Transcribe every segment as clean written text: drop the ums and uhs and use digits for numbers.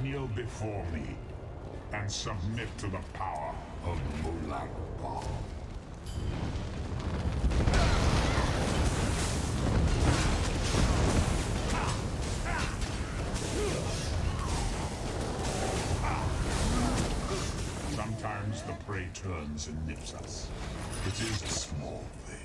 kneel before me and submit to the power of Mulan Ba. Sometimes the prey turns and nips us. It is a small thing.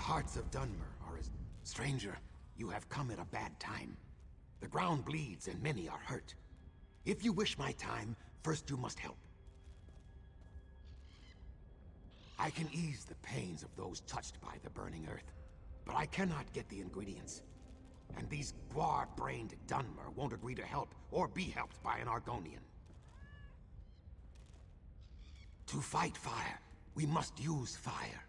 hearts of Dunmer are as... Stranger, you have come at a bad time. The ground bleeds and many are hurt. If you wish my time, first you must help. I can ease the pains of those touched by the burning earth, but I cannot get the ingredients. And these guar-brained Dunmer won't agree to help or be helped by an Argonian. To fight fire, we must use fire.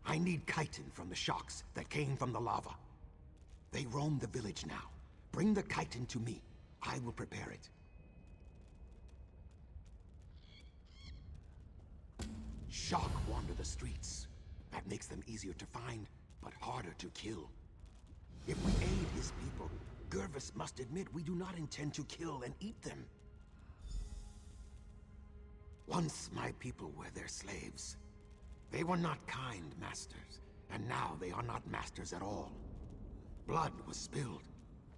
I need chitin from the shocks that came from the lava. They roam the village now. Bring the chitin to me. I will prepare it. Shock wander the streets. That makes them easier to find, but harder to kill. If we aid his people, Gervis must admit we do not intend to kill and eat them. Once my people were their slaves. They were not kind masters, and now they are not masters at all. Blood was spilled.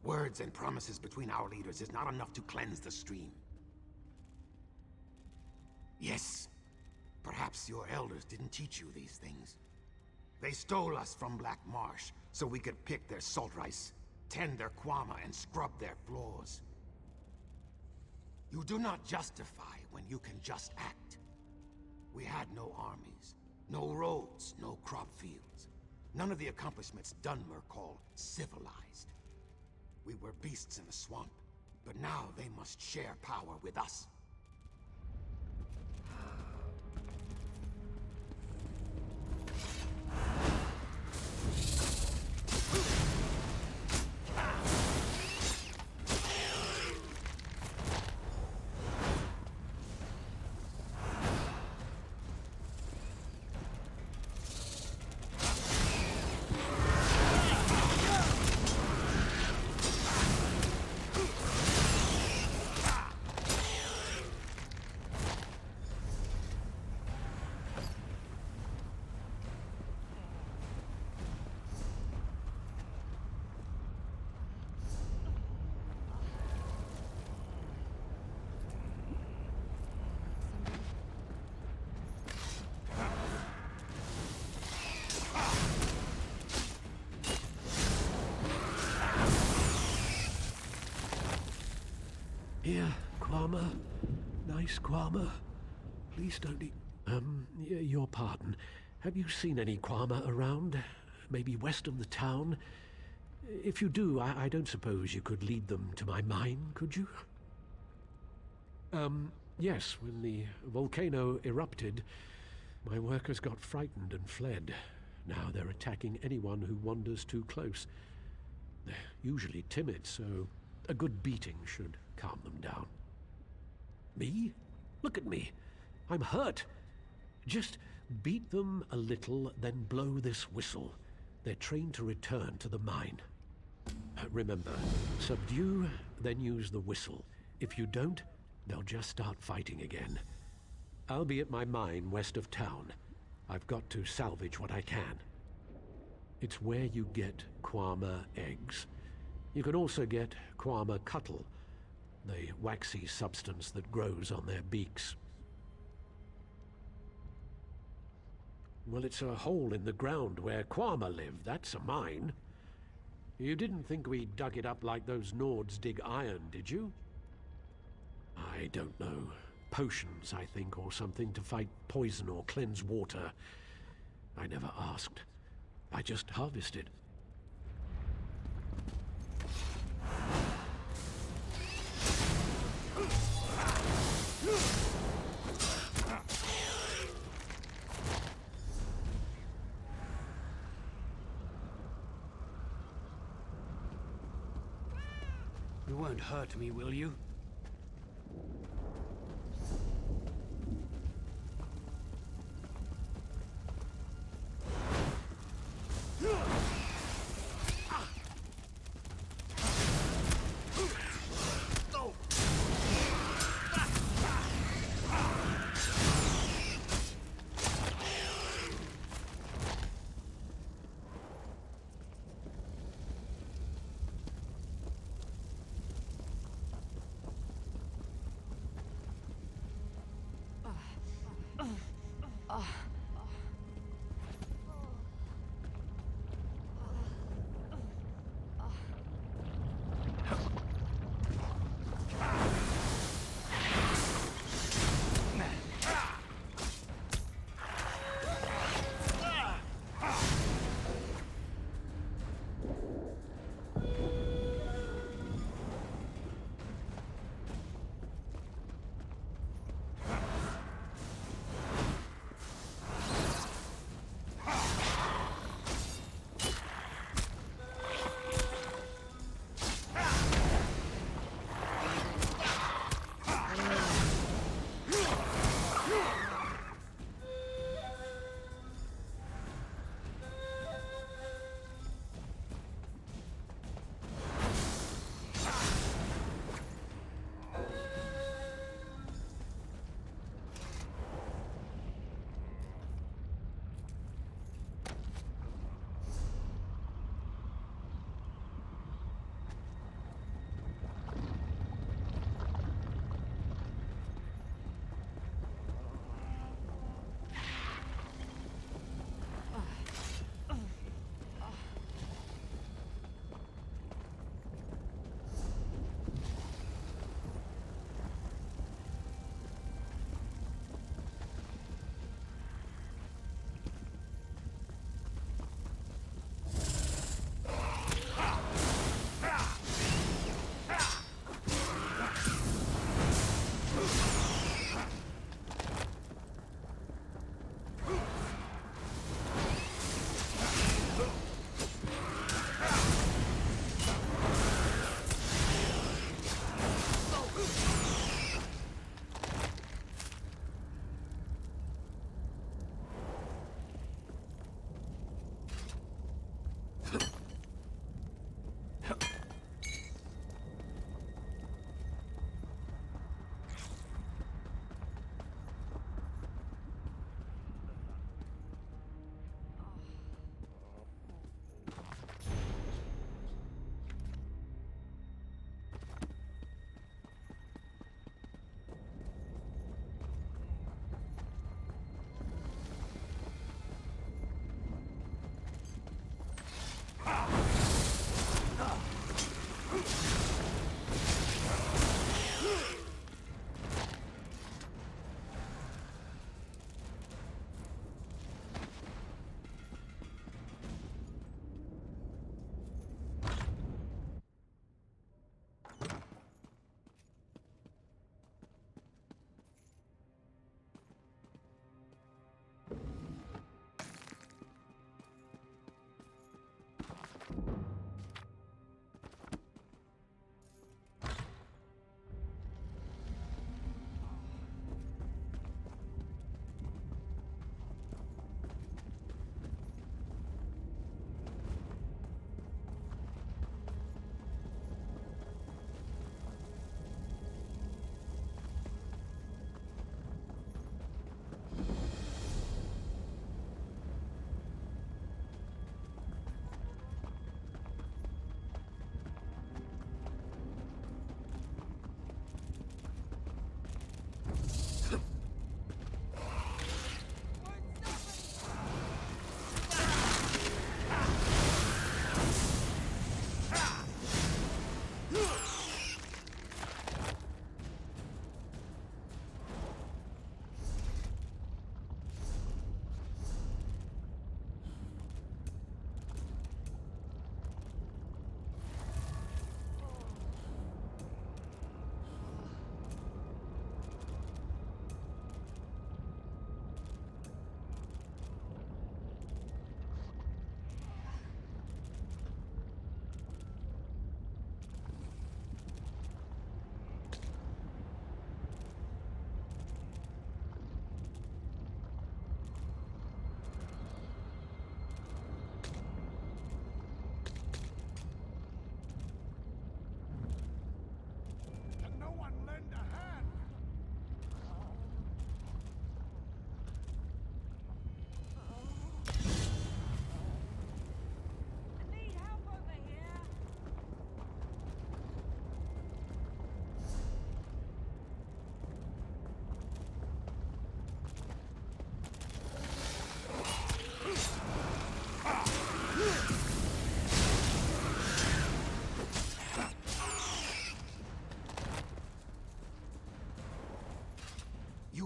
Words and promises between our leaders is not enough to cleanse the stream. Yes, perhaps your elders didn't teach you these things. They stole us from Black Marsh so we could pick their salt rice, tend their kwama, and scrub their floors. You do not justify when you can just act. We had no armies, no roads, no crop fields. None of the accomplishments Dunmer call civilized. We were beasts in the swamp, but now they must share power with us. Here, kwama. Nice kwama. Please don't eat... your pardon. Have you seen any kwama around? Maybe west of the town? If you do, I don't suppose you could lead them to my mine, could you? Yes, when the volcano erupted, my workers got frightened and fled. Now they're attacking anyone who wanders too close. They're usually timid, so a good beating should calm them down. Me? Look at me. I'm hurt. Just beat them a little, then blow this whistle. They're trained to return to the mine. Remember, subdue, then use the whistle. If you don't, they'll just start fighting again. I'll be at my mine west of town. I've got to salvage what I can. It's where you get kwama eggs. You can also get kwama cuttle, the waxy substance that grows on their beaks. Well, it's a hole in the ground where kwama live. That's a mine. You didn't think we dug it up like those Nords dig iron, did you? I don't know. Potions, I think, or something to fight poison or cleanse water. I never asked. I just harvested. You won't hurt me, will you?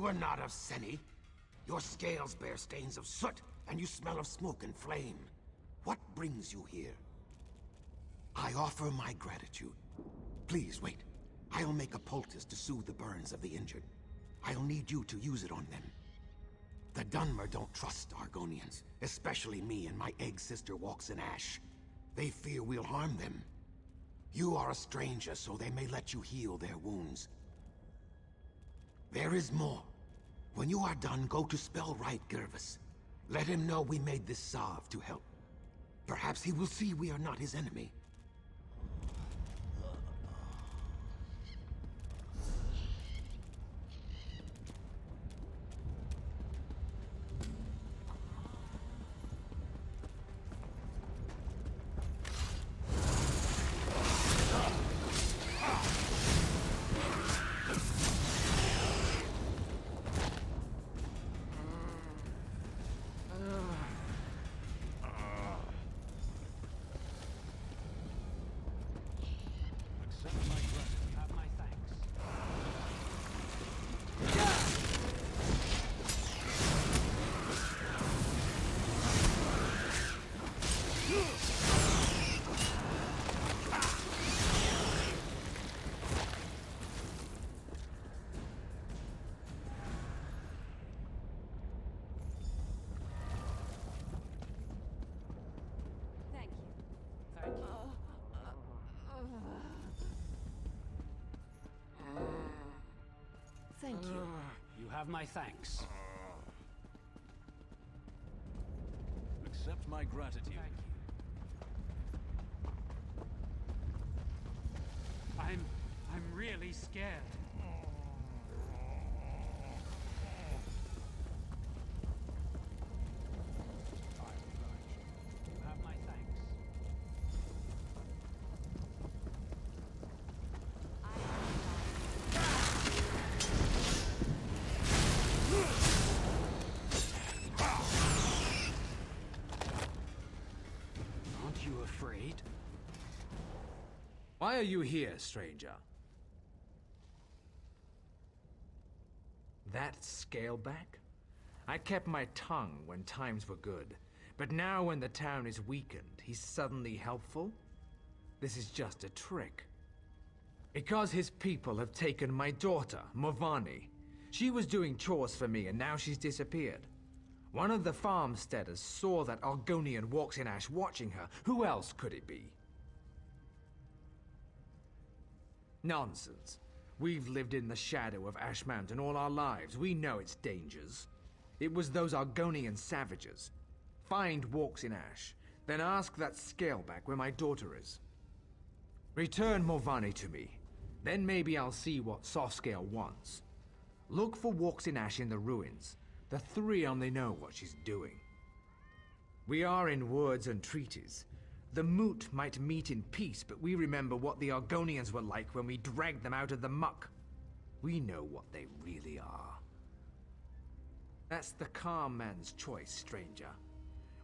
are not of Seni. Your scales bear stains of soot, and you smell of smoke and flame. What brings you here? I offer my gratitude. Please wait. I'll make a poultice to soothe the burns of the injured. I'll need you to use it on them. The Dunmer don't trust Argonians, especially me and my egg sister walks in ash. They fear we'll harm them. You are a stranger, so they may let you heal their wounds. There is more. When you are done, go to Spellwright Gervis. Let him know we made this salve to help. Perhaps he will see we are not his enemy. Thank you. You have my thanks. Accept my gratitude. Thank you. I'm really scared. You have my thanks. Aren't you afraid? Why are you here, stranger? That Scaleback? I kept my tongue when times were good, but now when the town is weakened, he's suddenly helpful? This is just a trick. Because his people have taken my daughter, Morvani. She was doing chores for me and now she's disappeared. One of the farmsteaders saw that Argonian walks in ash watching her. Who else could it be? Nonsense. We've lived in the shadow of Ash Mountain all our lives. We know its dangers. It was those Argonian savages. Find Walks in Ash, then ask that Scaleback where my daughter is. Return Morvani to me. Then maybe I'll see what Softscale wants. Look for Walks in Ash in the ruins. The three only know what she's doing. We are in words and treaties. The Moot might meet in peace, but we remember what the Argonians were like when we dragged them out of the muck. We know what they really are. That's the calm man's choice, stranger.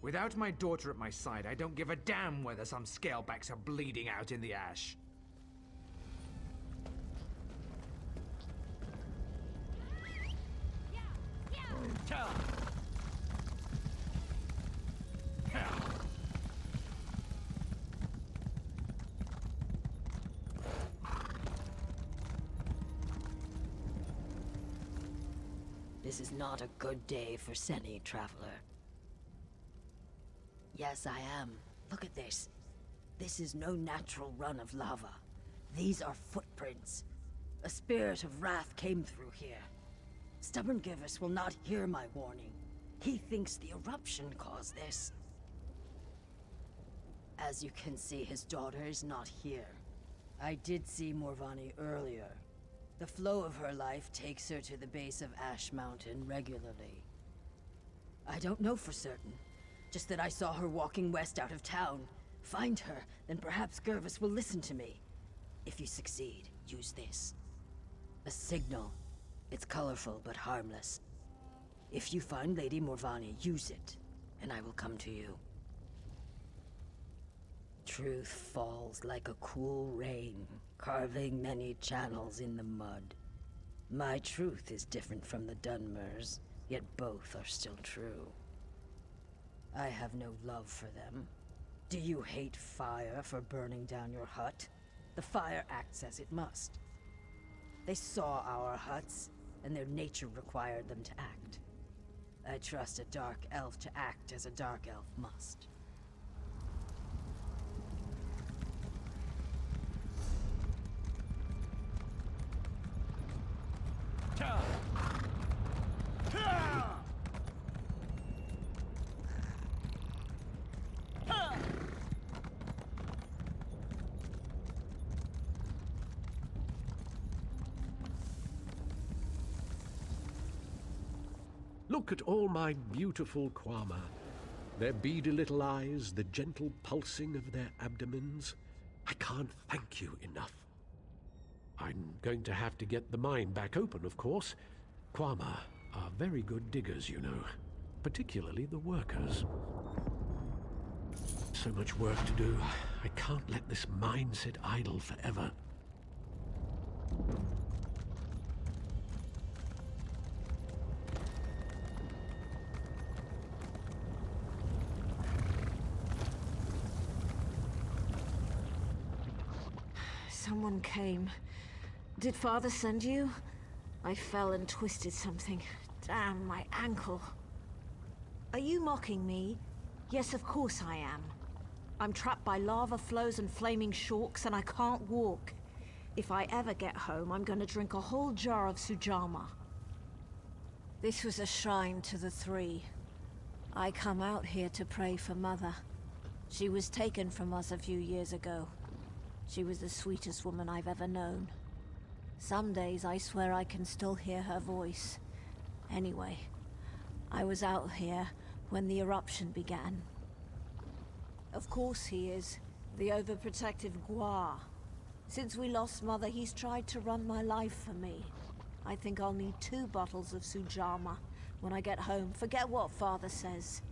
Without my daughter at my side, I don't give a damn whether some Scalebacks are bleeding out in the ash. This is not a good day for Seni, traveler. Yes, I am. Look at this. This is no natural run of lava. These are footprints. A spirit of wrath came through here. Stubborn Givus will not hear my warning. He thinks the eruption caused this. As you can see, his daughter is not here. I did see Morvani earlier. The flow of her life takes her to the base of Ash Mountain regularly. I don't know for certain, just that I saw her walking west out of town. Find her, then perhaps Gervis will listen to me. If you succeed, use this. A signal. It's colorful but harmless. If you find Lady Morvani, use it, and I will come to you. Truth falls like a cool rain, carving many channels in the mud. My truth is different from the Dunmers, yet both are still true. I have no love for them. Do you hate fire for burning down your hut? The fire acts as it must. They saw our huts, and their nature required them to act. I trust a dark elf to act as a dark elf must. Look at all my beautiful Quama. Their beady little eyes, the gentle pulsing of their abdomens. I can't thank you enough. I'm going to have to get the mine back open, of course. Quama are very good diggers, you know. Particularly the workers. So much work to do. I can't let this mine sit idle forever. Someone came. Did Father send you? I fell and twisted something. Damn, my ankle. Are you mocking me? Yes, of course I am. I'm trapped by lava flows and flaming shorks, and I can't walk. If I ever get home, I'm gonna drink a whole jar of Sujama. This was a shrine to the three. I come out here to pray for Mother. She was taken from us a few years ago. She was the sweetest woman I've ever known. Some days I swear I can still hear her voice. Anyway, I was out here when the eruption began. Of course he is, the overprotective Gua. Since we lost Mother, he's tried to run my life for me. I think I'll need 2 bottles of Sujama when I get home. Forget what Father says.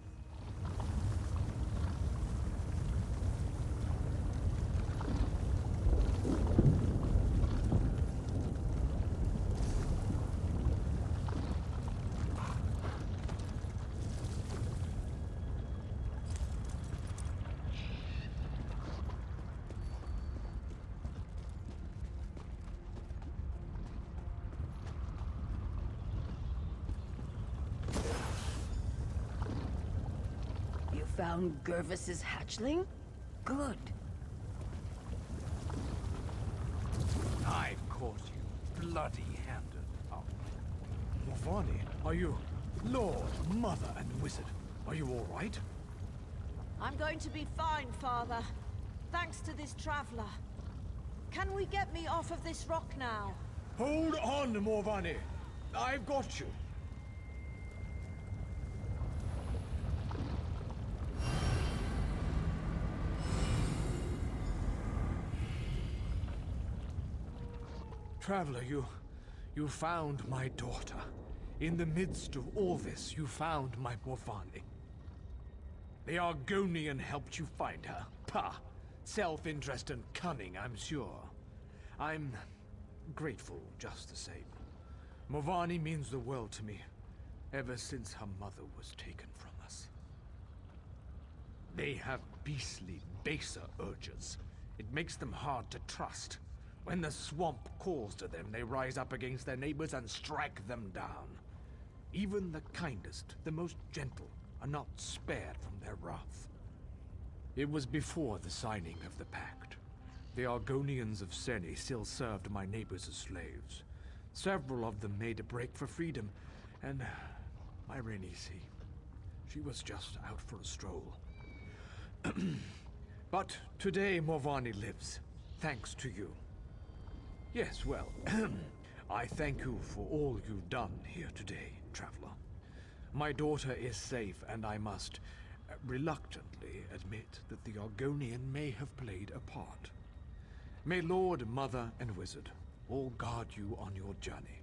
Found Gervis's hatchling? Good. I've caught you, bloody-handed. Oh. Morvani, are you... Lord, Mother, and Wizard, are you all right? I'm going to be fine, Father. Thanks to this traveler. Can we get me off of this rock now? Hold on, Morvani. I've got you. Traveler, you found my daughter. In the midst of all this, you found my Morvani. The Argonian helped you find her. Pah! Self-interest and cunning, I'm sure. I'm grateful just the same. Morvani means the world to me, ever since her mother was taken from us. They have beastly, baser urges. It makes them hard to trust. When the swamp calls to them, they rise up against their neighbors and strike them down. Even the kindest, the most gentle, are not spared from their wrath. It was before the signing of the pact. The Argonians of Seni still served my neighbors as slaves. Several of them made a break for freedom, and my Renisi, she was just out for a stroll. But today Morvani lives, thanks to you. Yes, well, I thank you for all you've done here today, Traveler. My daughter is safe, and I must reluctantly admit that the Argonian may have played a part. May Lord, Mother, and Wizard all guard you on your journey.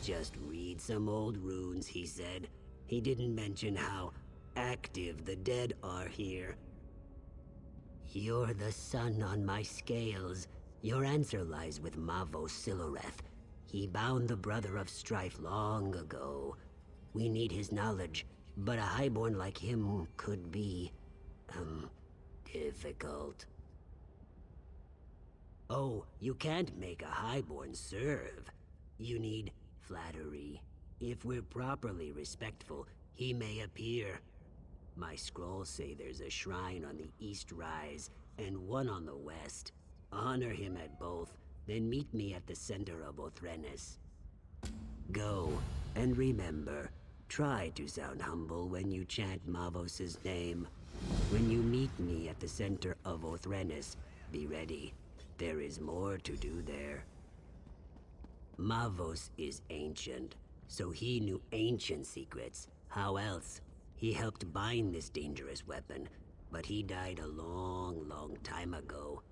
Just read some old runes, he said. He didn't mention how active the dead are here. You're the sun on my scales. Your answer lies with Mavos Siloreth. He bound the Brother of Strife long ago. We need his knowledge, but a highborn like him could be, difficult. Oh, you can't make a highborn serve. You need flattery. If we're properly respectful, he may appear. My scrolls say there's a shrine on the East Rise and one on the West. Honor him at both, then meet me at the center of Othrenes. Go, and remember, try to sound humble when you chant Mavos' name. When you meet me at the center of Othrenes, be ready. There is more to do there. Mavos is ancient, so he knew ancient secrets. How else? He helped bind this dangerous weapon, but he died a long time ago.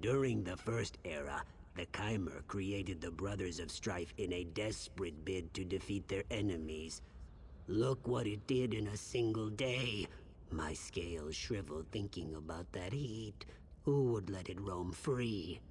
During the First Era, the Chimer created the Brothers of Strife in a desperate bid to defeat their enemies. Look what it did in a single day. My scales shrivel thinking about that heat. Who would let it roam free?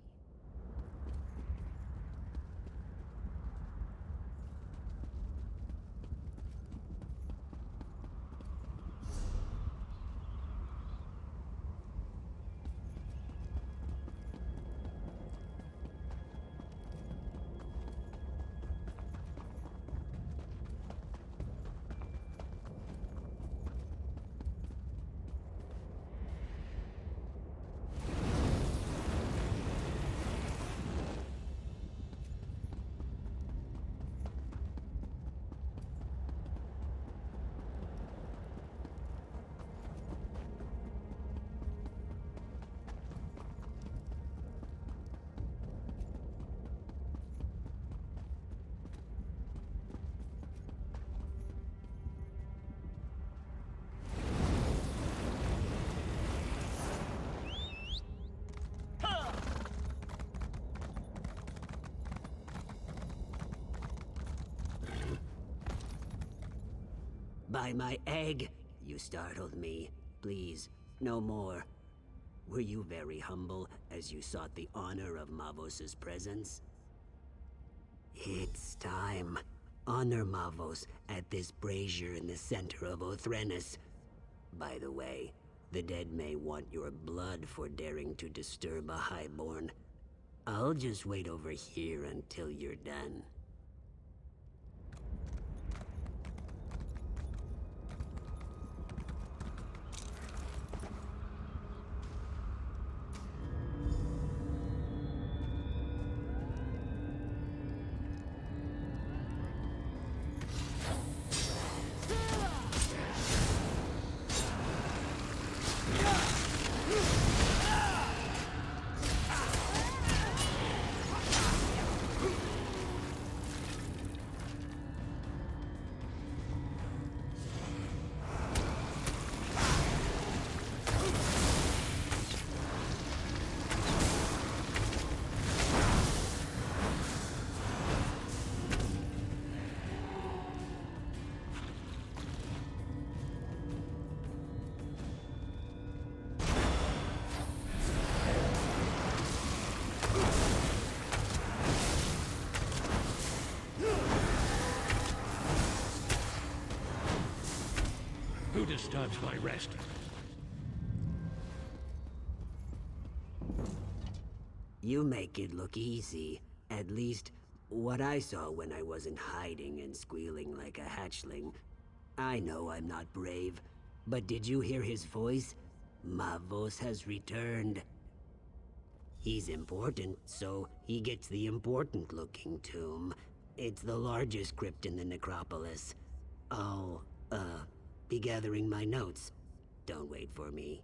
By my egg, you startled me. Please, no more. Were you very humble as you sought the honor of Mavos' presence? It's time. Honor Mavos at this brazier in the center of Othrenes. By the way, the dead may want your blood for daring to disturb a highborn. I'll just wait over here until you're done. Who disturbs my rest? You make it look easy. At least, what I saw when I wasn't hiding and squealing like a hatchling. I know I'm not brave, but did you hear his voice? Mavos has returned. He's important, so he gets the important-looking tomb. It's the largest crypt in the necropolis. I'll, be gathering my notes. Don't wait for me.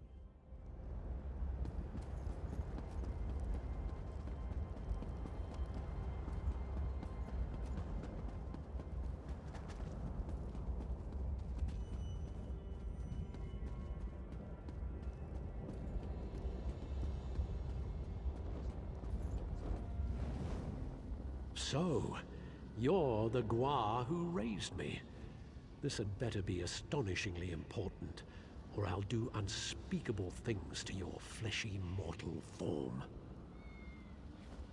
So, You're the Gua who raised me. This had better be astonishingly important, or I'll do unspeakable things to your fleshy mortal form.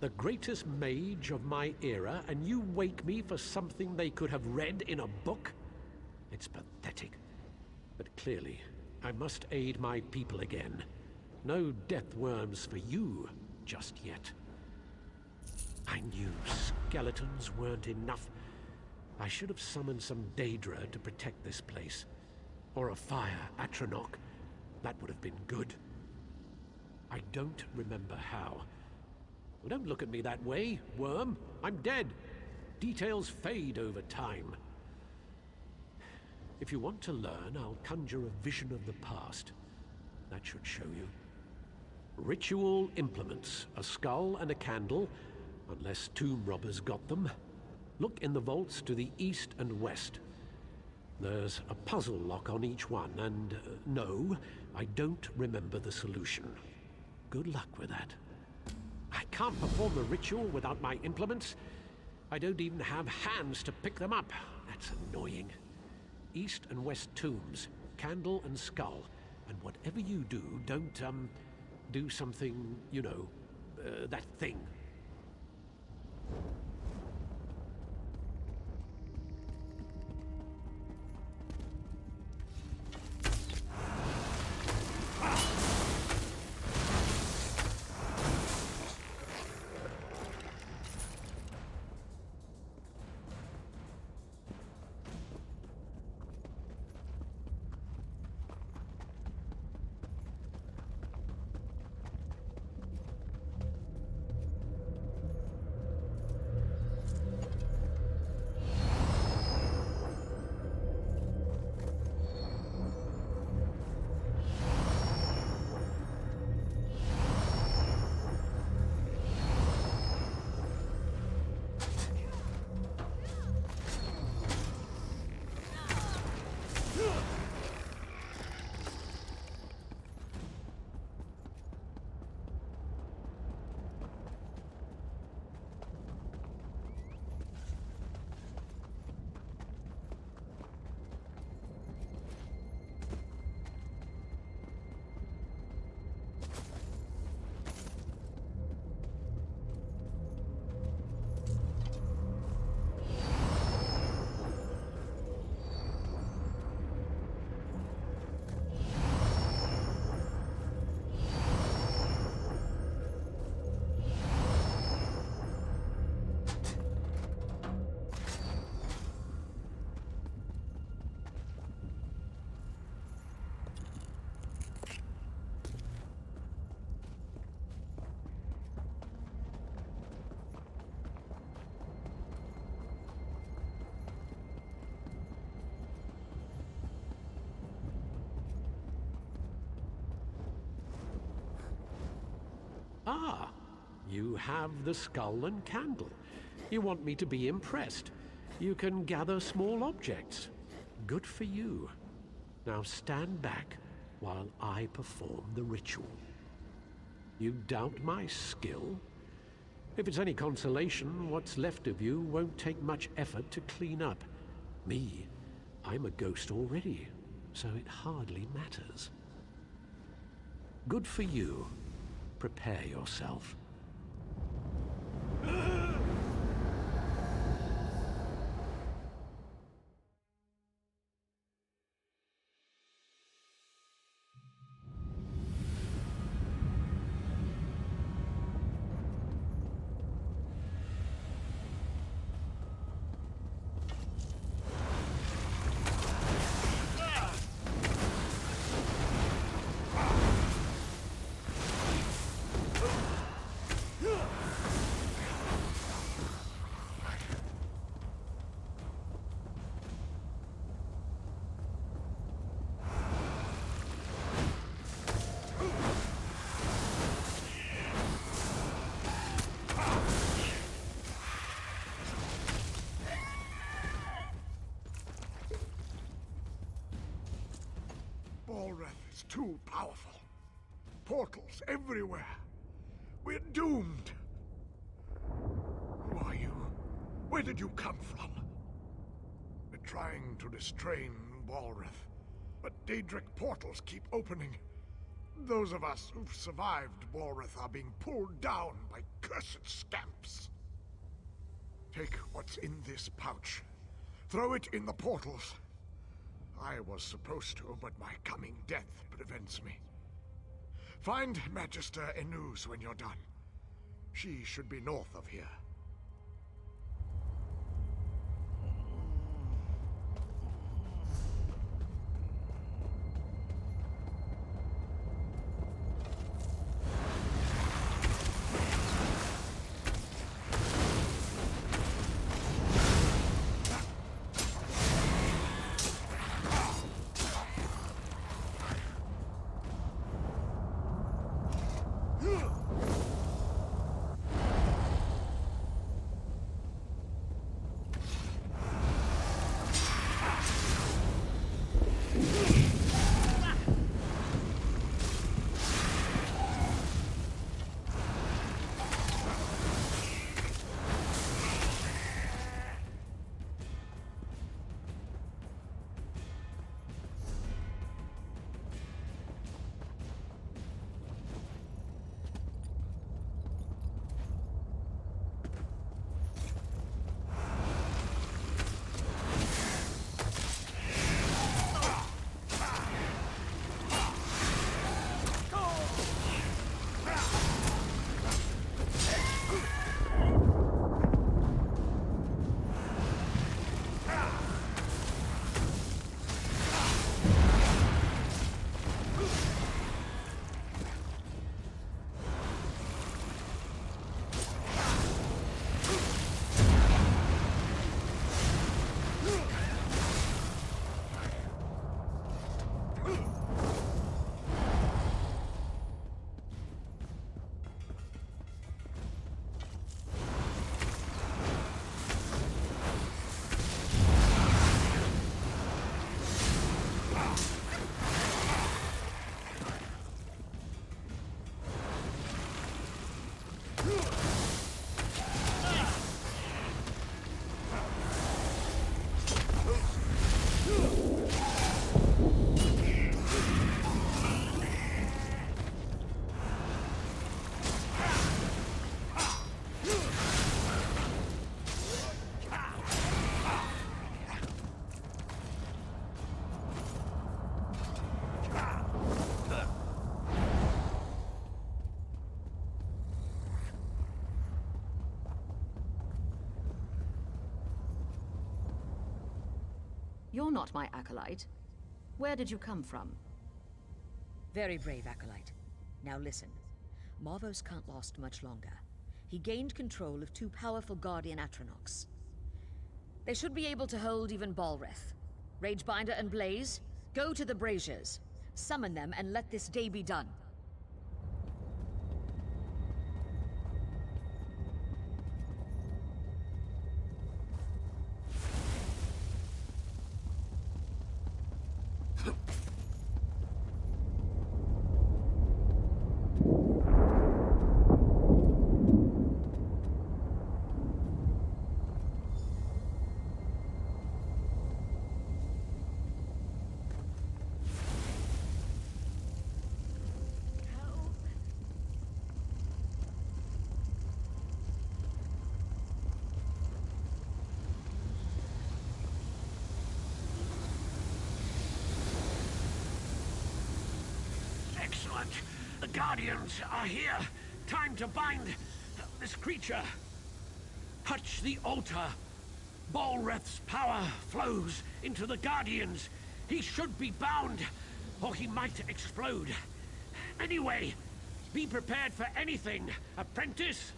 The greatest mage of my era, and you wake me for something they could have read in a book? It's pathetic. But clearly, I must aid my people again. No death worms for you just yet. I knew skeletons weren't enough. I should have summoned some Daedra to protect this place. Or a fire Atronach. That would have been good. I don't remember how. Well, don't look at me that way, worm. I'm dead. Details fade over time. If you want to learn, I'll conjure a vision of the past. That should show you. Ritual implements, a skull and a candle, unless tomb robbers got them. Look in the vaults to the east and west. There's a puzzle lock on each one, and no, I don't remember the solution. Good luck with that. I can't perform the ritual without my implements. I don't even have hands to pick them up. That's annoying. East and west tombs, candle and skull. And whatever you do, don't, do something, you know, that thing. Ah, you have the skull and candle. You want me to be impressed. You can gather small objects. Good for you. Now stand back while I perform the ritual. You doubt my skill? If it's any consolation, what's left of you won't take much effort to clean up. Me, I'm a ghost already, so it hardly matters. Good for you. Prepare yourself. Balreth is too powerful. Portals everywhere. We're doomed. Who are you? Where did you come from? We're trying to restrain Balrith, but Daedric portals keep opening. Those of us who've survived Balrith are being pulled down by cursed scamps. Take what's in this pouch. Throw it in the portals. I was supposed to, but my coming death prevents me. Find Magister Enuz when you're done. She should be north of here. You're not my acolyte. Where did you come from? Very brave, acolyte. Now listen. Marvos can't last much longer. He gained control of two powerful Guardian Atronachs. They should be able to hold even Balrith. Ragebinder and Blaze, go to the Braziers. Summon them and let this day be done. Excellent. The Guardians are here. Time to bind this creature. Touch the altar. Balrith's power flows into the Guardians. He should be bound, or he might explode. Anyway, be prepared for anything, apprentice.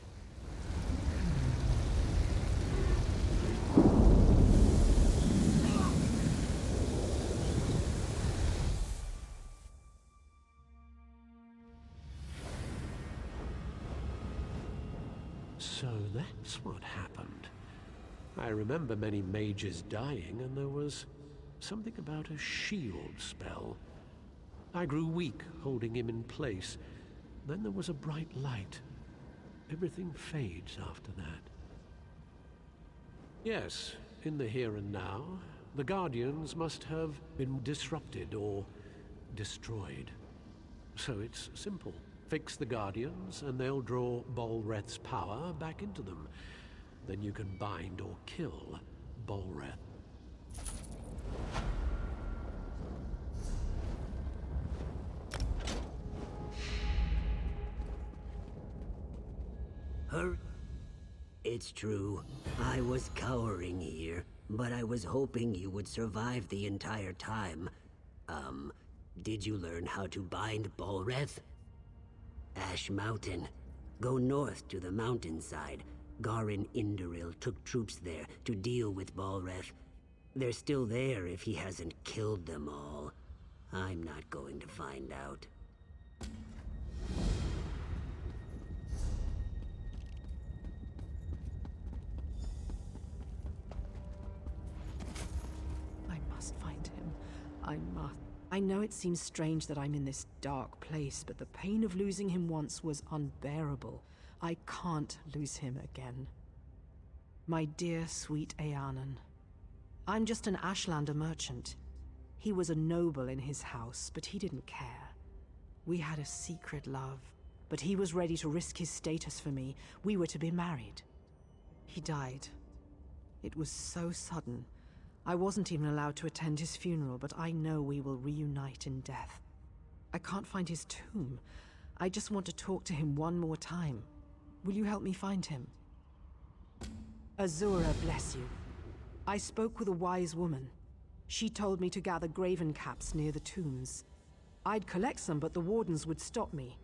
So that's what happened. I remember many mages dying, and there was something about a shield spell. I grew weak, holding him in place. Then there was a bright light. Everything fades after that. Yes, in the here and now, the Guardians must have been disrupted or destroyed. So it's simple. Fix the Guardians, and they'll draw Bolreth's power back into them. Then you can bind or kill Bolreth. It's true. I was cowering here, but I was hoping you would survive the entire time. Did you learn how to bind Bolreth? Ash Mountain. Go north to the mountainside. Garin Indoril took troops there to deal with Bolreth. They're still there if he hasn't killed them all. I'm not going to find out. I must find him. I must. I know it seems strange that I'm in this dark place, but the pain of losing him once was unbearable. I can't lose him again. My dear, sweet Eanan. I'm just an Ashlander merchant. He was a noble in his house, but he didn't care. We had a secret love, but he was ready to risk his status for me. We were to be married. He died. It was so sudden. I wasn't even allowed to attend his funeral, but I know we will reunite in death. I can't find his tomb. I just want to talk to him one more time. Will you help me find him? Azura bless you. I spoke with a wise woman. She told me to gather graven caps near the tombs. I'd collect some, but the wardens would stop me.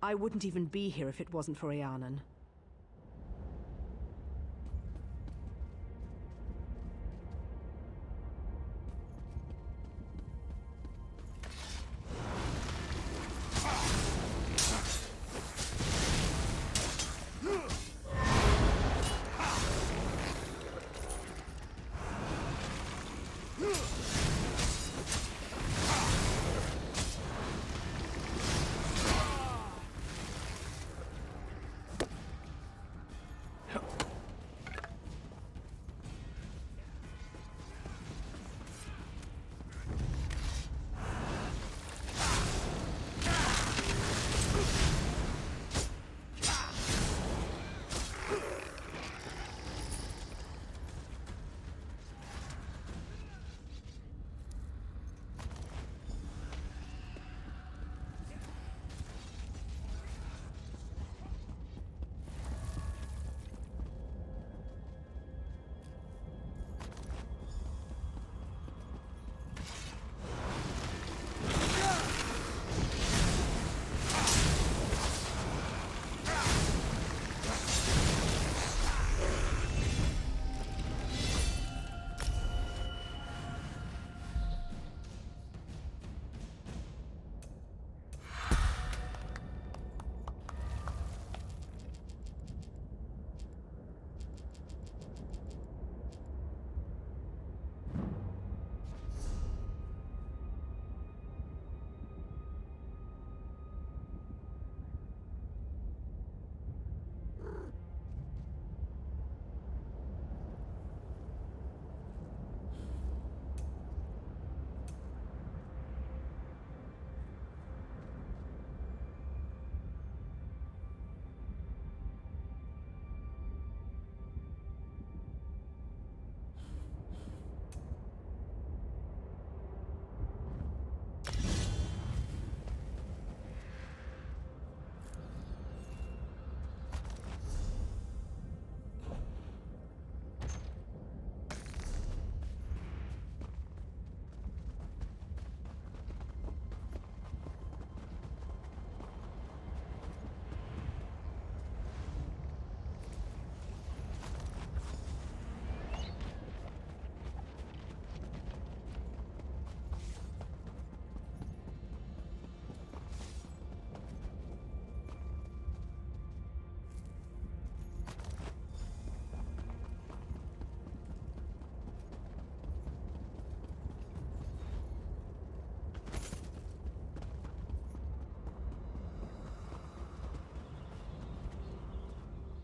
I wouldn't even be here if it wasn't for Eanan.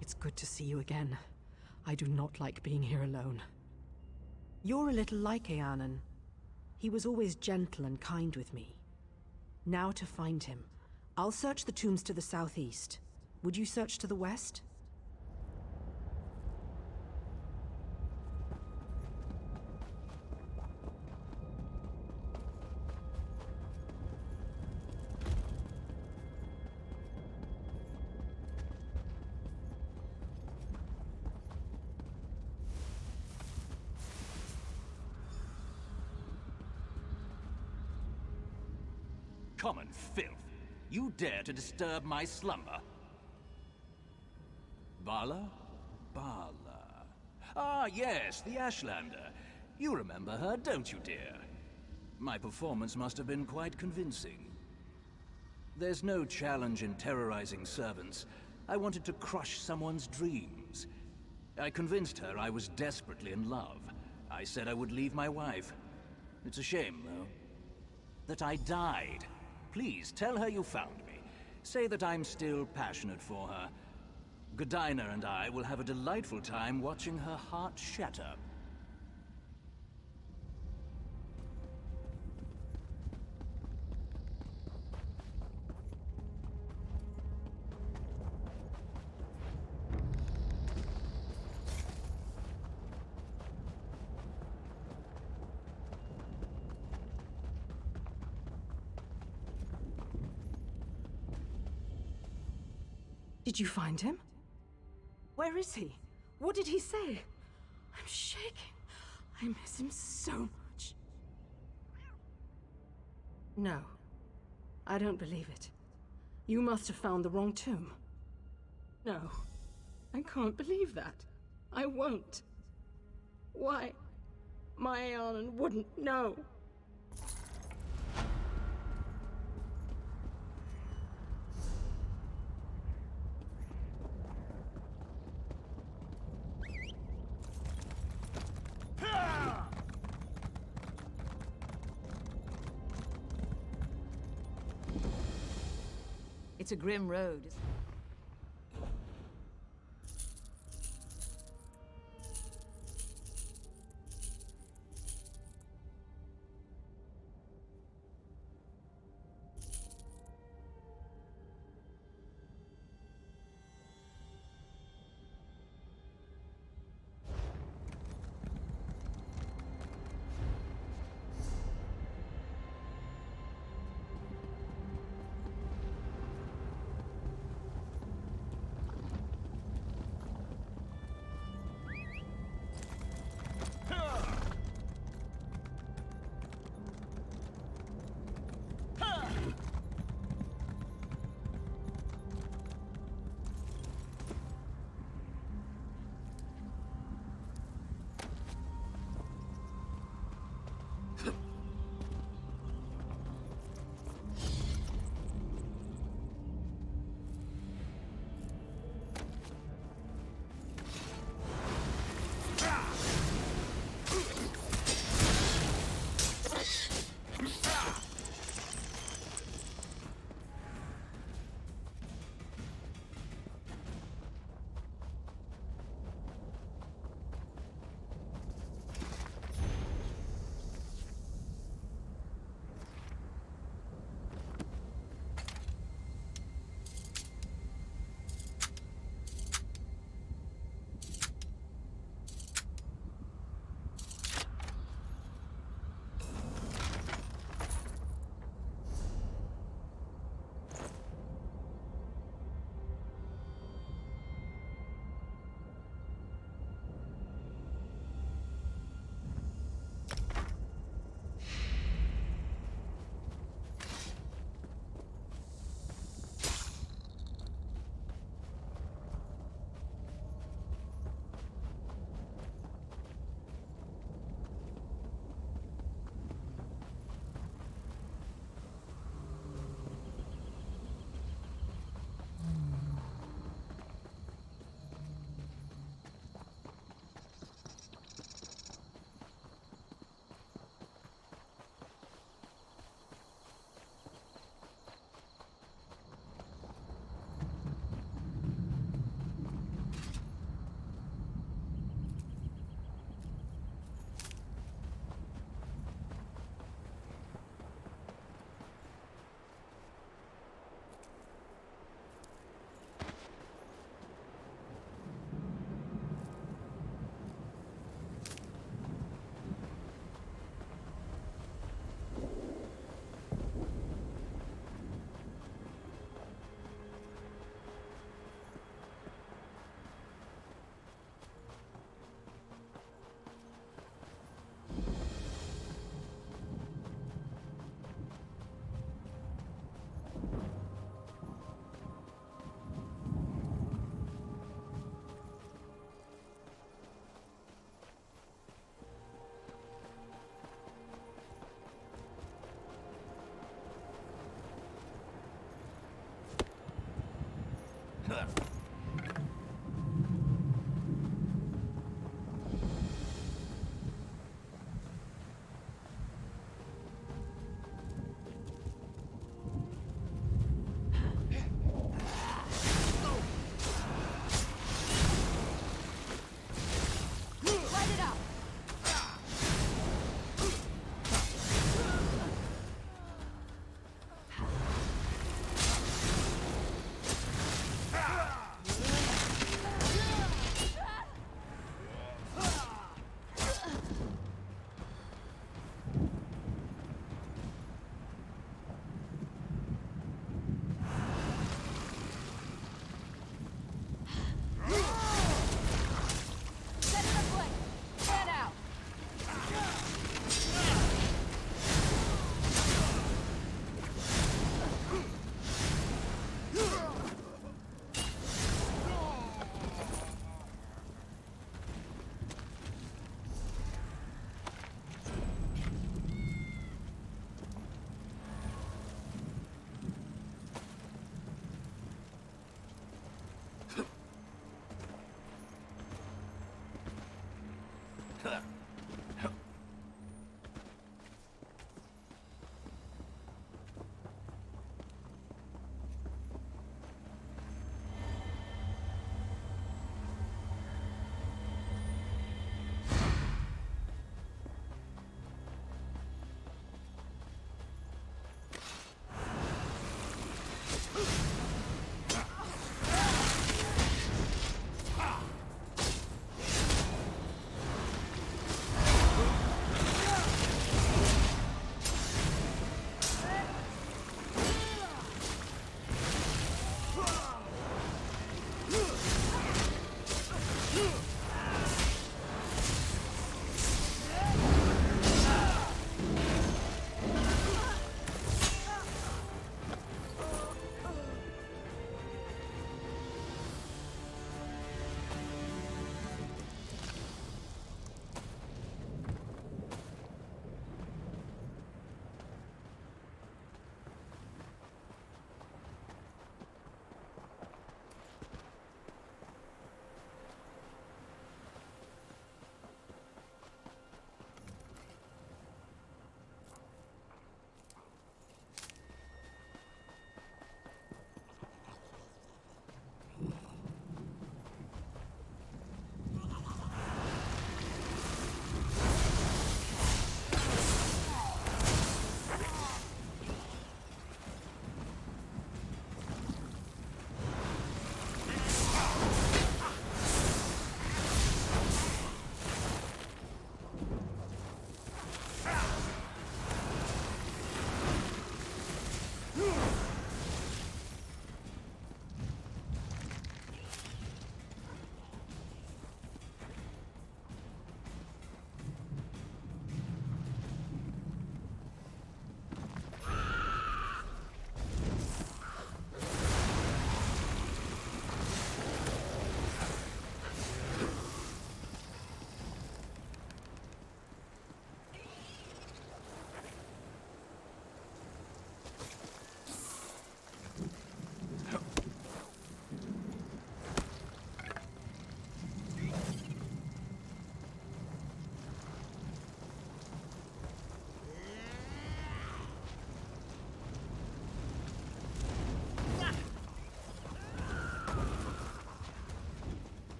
It's good to see you again. I do not like being here alone. You're a little like Eanan. He was always gentle and kind with me. Now to find him. I'll search the tombs to the southeast. Would you search to the west? Common filth! You dare to disturb my slumber? Vala? Bala. Ah, yes, the Ashlander. You remember her, don't you, dear? My performance must have been quite convincing. There's no challenge in terrorizing servants. I wanted to crush someone's dreams. I convinced her I was desperately in love. I said I would leave my wife. It's a shame, though, that I died. Please, tell her you found me. Say that I'm still passionate for her. Godina and I will have a delightful time watching her heart shatter. Did you find him? Where is he? What did he say? I'm shaking. I miss him so much. No. I don't believe it. You must have found the wrong tomb. No. I can't believe that. I won't. Why? My Eanan wouldn't know. It's a grim road.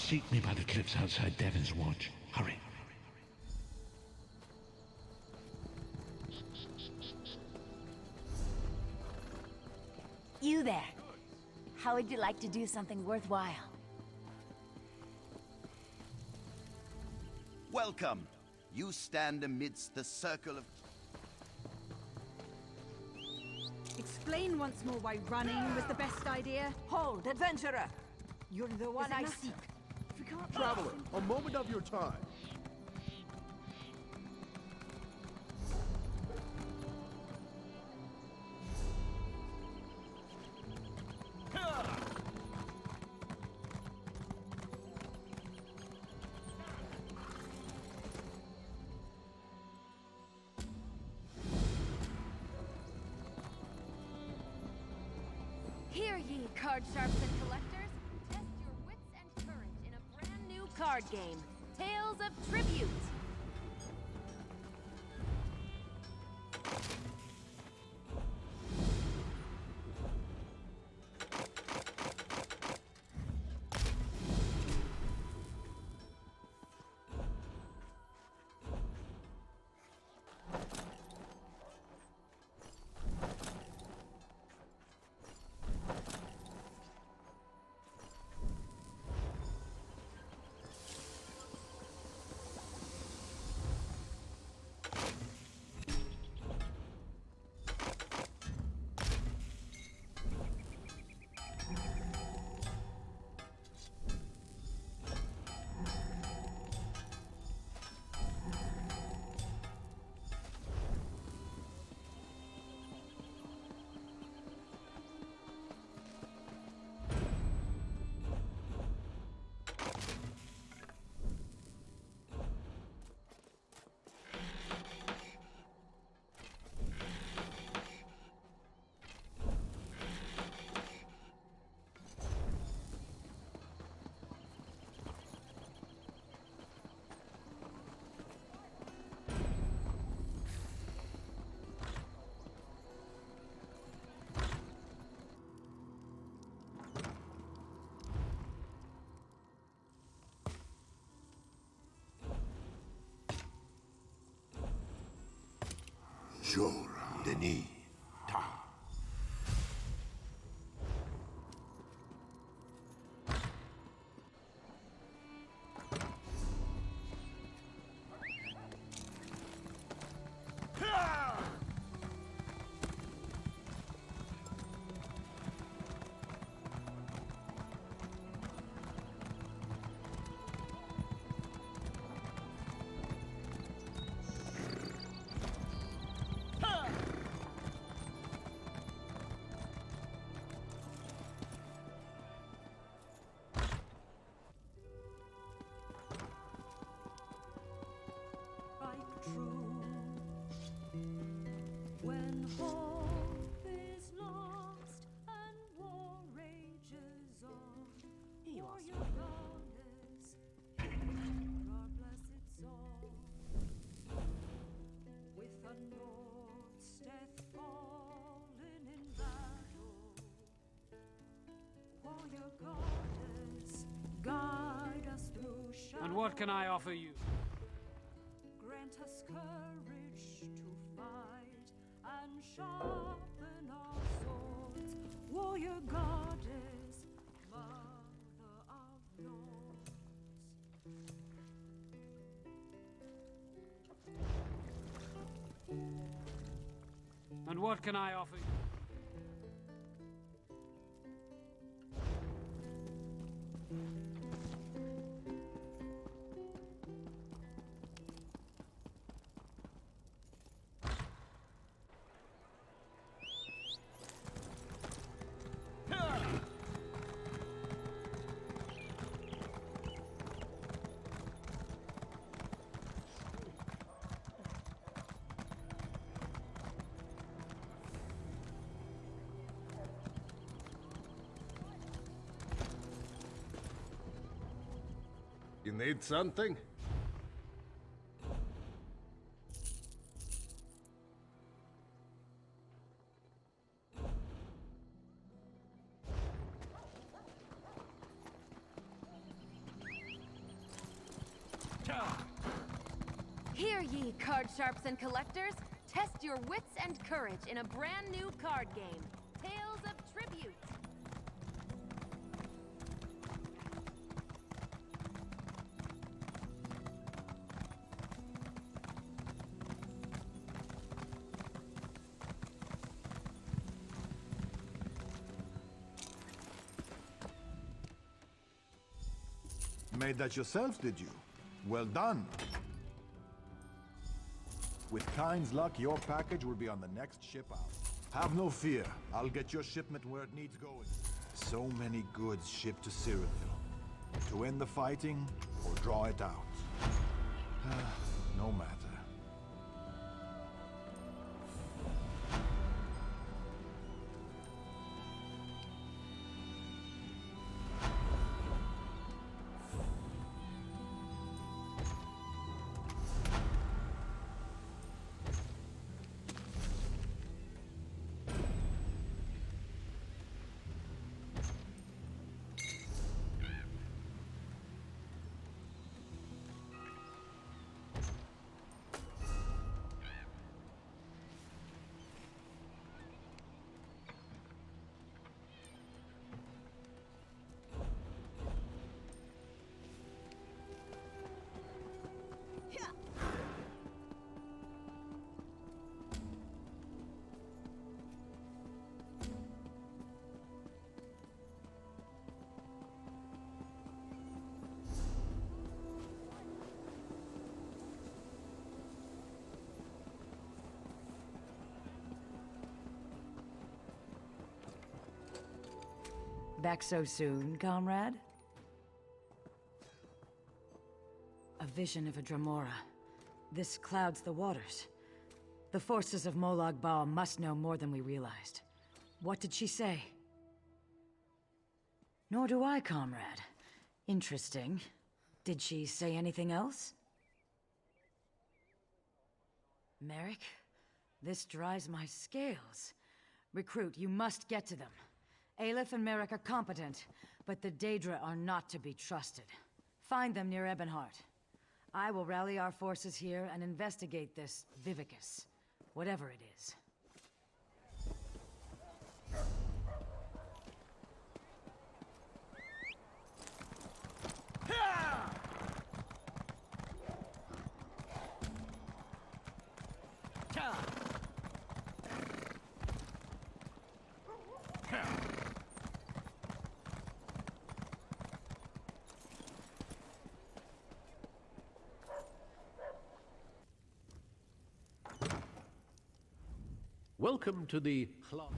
Seek me by the cliffs outside Devon's Watch. Hurry. You there. How would you like to do something worthwhile? Welcome. You stand amidst the circle of... Explain once more why running was the best idea. Hold, adventurer! You're the one I seek. Traveler, a moment of your time. Hear ye, card sharps and collectors. Test your wits and courage in a brand new card game, Tales of Tribute. Jour, Denis, Ta. When hope is lost and war rages on, Here you are, your goddess, hear our blessed song. With the North's death fallen in battle, warrior goddess, guide us through shadow. And what can I offer you? Grant us courage to fight and sharpen our swords, warrior goddess, mother of lords. And what can I offer you? You need something? Hear ye, card sharps and collectors! Test your wits and courage in a brand new card game, Tales of Tribute! Made that yourself, did you? Well done. With Kyne's luck, your package will be on the next ship out. Have no fear. I'll get your shipment where it needs going. So many goods shipped to Cyrithil. To end the fighting, or draw it out. No matter. Back so soon, comrade? A vision of a Dremora. This clouds the waters. The forces of Molag Bal must know more than we realized. What did she say? Nor do I, comrade. Interesting. Did she say anything else? Merrick? This dries my scales. Recruit, you must get to them. Aelith and Merrick are competent, but the Daedra are not to be trusted. Find them near Ebonheart. I will rally our forces here and investigate this Vivicus, whatever it is. Welcome to the club.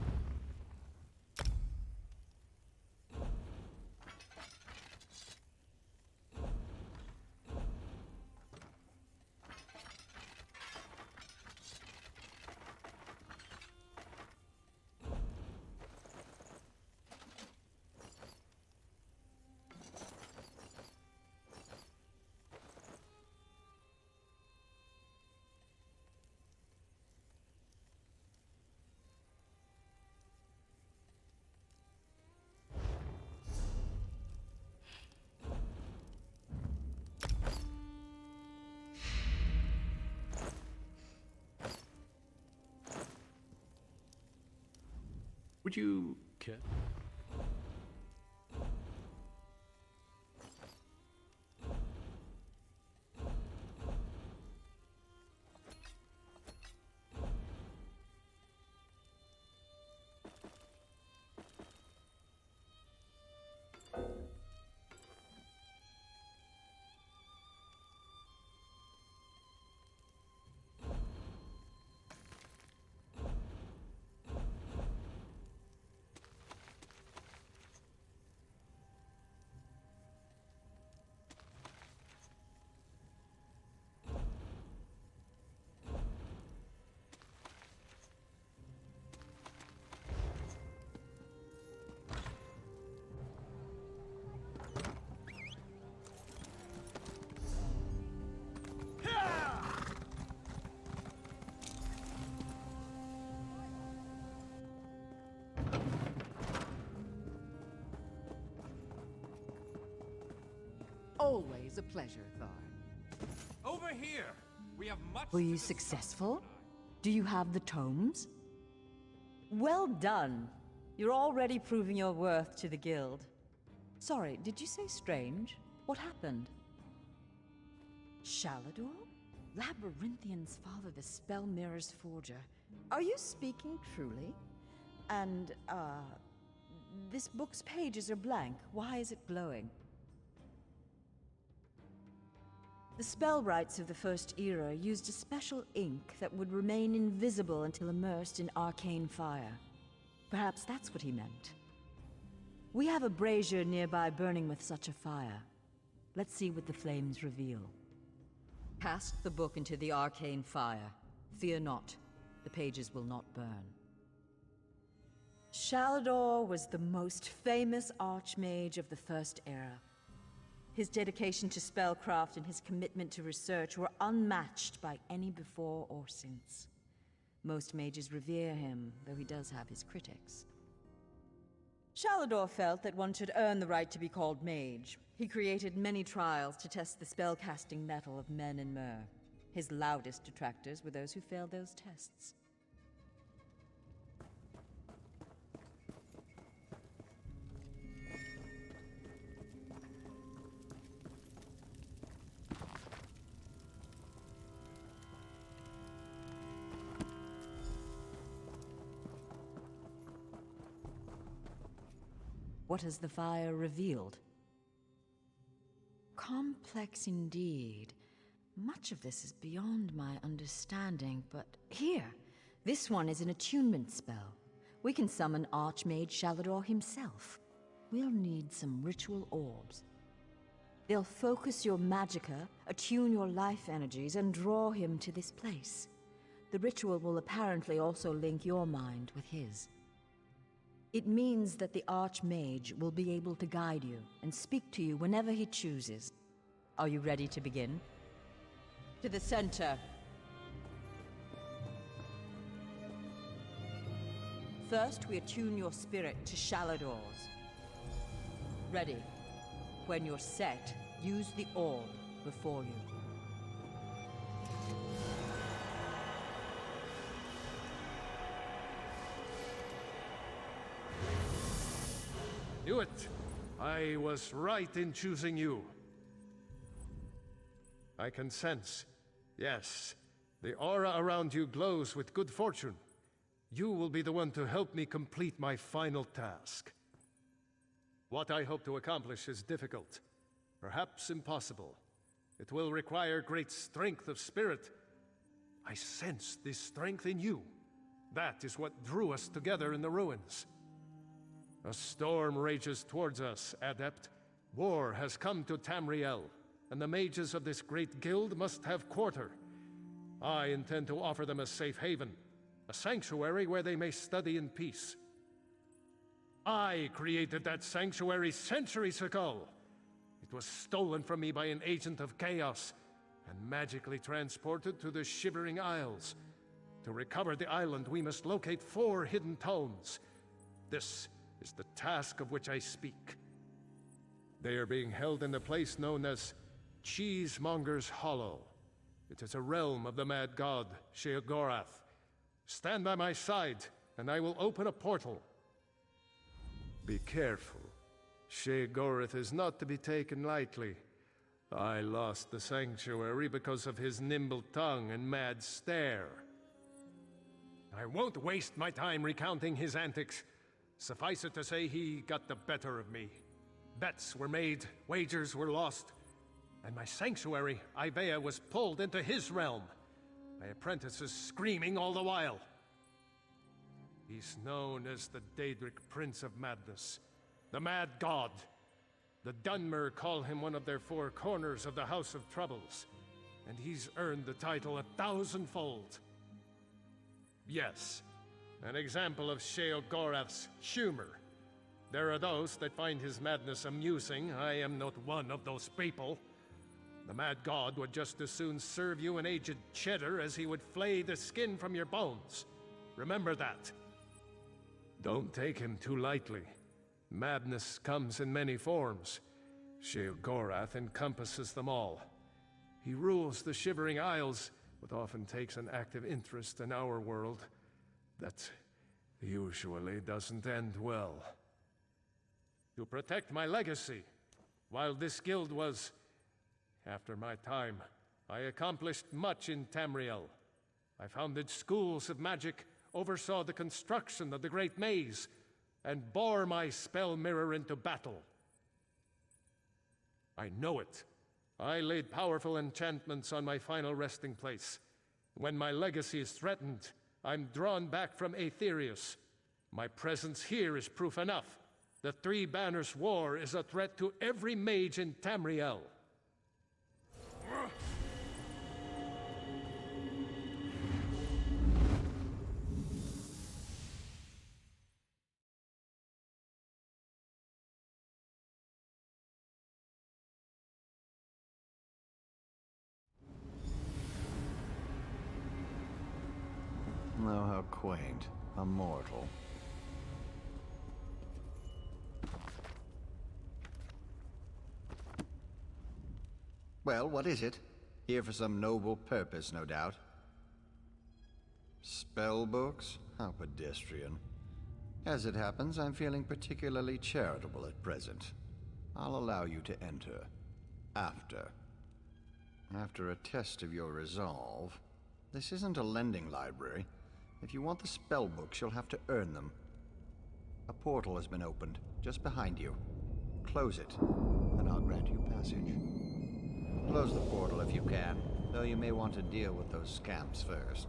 Would you care? Always a pleasure, Thar. Over here! We have much. Were you successful? Do you have the tomes? Well done. You're already proving your worth to the guild. Sorry, did you say strange? What happened? Shalador? Labyrinthian's father, the Spell Mirror's forger. Are you speaking truly? And, this book's pages are blank. Why is it glowing? The spellwrights of the First Era used a special ink that would remain invisible until immersed in arcane fire. Perhaps that's what he meant. We have a brazier nearby burning with such a fire. Let's see what the flames reveal. Cast the book into the arcane fire. Fear not, the pages will not burn. Shalador was the most famous archmage of the First Era. His dedication to spellcraft and his commitment to research were unmatched by any before or since. Most mages revere him, though he does have his critics. Shalador felt that one should earn the right to be called mage. He created many trials to test the spellcasting mettle of men in Myr. His loudest detractors were those who failed those tests. What has the fire revealed? Complex indeed. Much of this is beyond my understanding, but here, this one is an attunement spell. We can summon Archmage Shalador himself. We'll need some ritual orbs. They'll focus your magicka, attune your life energies, and draw him to this place. The ritual will apparently also link your mind with his. It means that the Archmage will be able to guide you and speak to you whenever he chooses. Are you ready to begin? To the center. First, we attune your spirit to Shalador's. Ready. When you're set, use the orb before you. Knew it! I was right in choosing you. I can sense, yes, the aura around you glows with good fortune. You will be the one to help me complete my final task. What I hope to accomplish is difficult, perhaps impossible. It will require great strength of spirit. I sense this strength in you. That is what drew us together in the ruins. A storm rages towards us, Adept. War has come to Tamriel, and the mages of this great guild must have quarter. I intend to offer them a safe haven, a sanctuary where they may study in peace. I created that sanctuary centuries ago. It was stolen from me by an agent of chaos, and magically transported to the Shivering Isles. To recover the island, we must locate 4 hidden tomes. This is the task of which I speak. They are being held in the place known as Cheesemonger's Hollow. It is a realm of the mad god, Sheogorath. Stand by my side, and I will open a portal. Be careful. Sheogorath is not to be taken lightly. I lost the sanctuary because of his nimble tongue and mad stare. I won't waste my time recounting his antics. Suffice it to say, he got the better of me. Bets were made, wagers were lost, and my sanctuary, Ivea, was pulled into his realm. My apprentices screaming all the while. He's known as the Daedric Prince of Madness, the Mad God. The Dunmer call him one of their 4 corners of the House of Troubles, and he's earned the title 1,000-fold. Yes, an example of Sheogorath's humor. There are those that find his madness amusing. I am not one of those people. The Mad God would just as soon serve you an aged cheddar as he would flay the skin from your bones. Remember that. Don't take him too lightly. Madness comes in many forms. Sheogorath encompasses them all. He rules the Shivering Isles, what often takes an active interest in our world, that usually doesn't end well. To protect my legacy, while this guild was, after my time, I accomplished much in Tamriel. I founded schools of magic, oversaw the construction of the Great Maze, and bore my spell mirror into battle. I know it. I laid powerful enchantments on my final resting place. When my legacy is threatened, I'm drawn back from Aetherius. My presence here is proof enough. The Three Banners War is a threat to every mage in Tamriel. Oh, how quaint. A mortal. Well, what is it? Here for some noble purpose, no doubt. Spell books? How pedestrian. As it happens, I'm feeling particularly charitable at present. I'll allow you to enter. After a test of your resolve. This isn't a lending library. If you want the spell books, you'll have to earn them. A portal has been opened, just behind you. Close it, and I'll grant you passage. Close the portal if you can, though you may want to deal with those scamps first.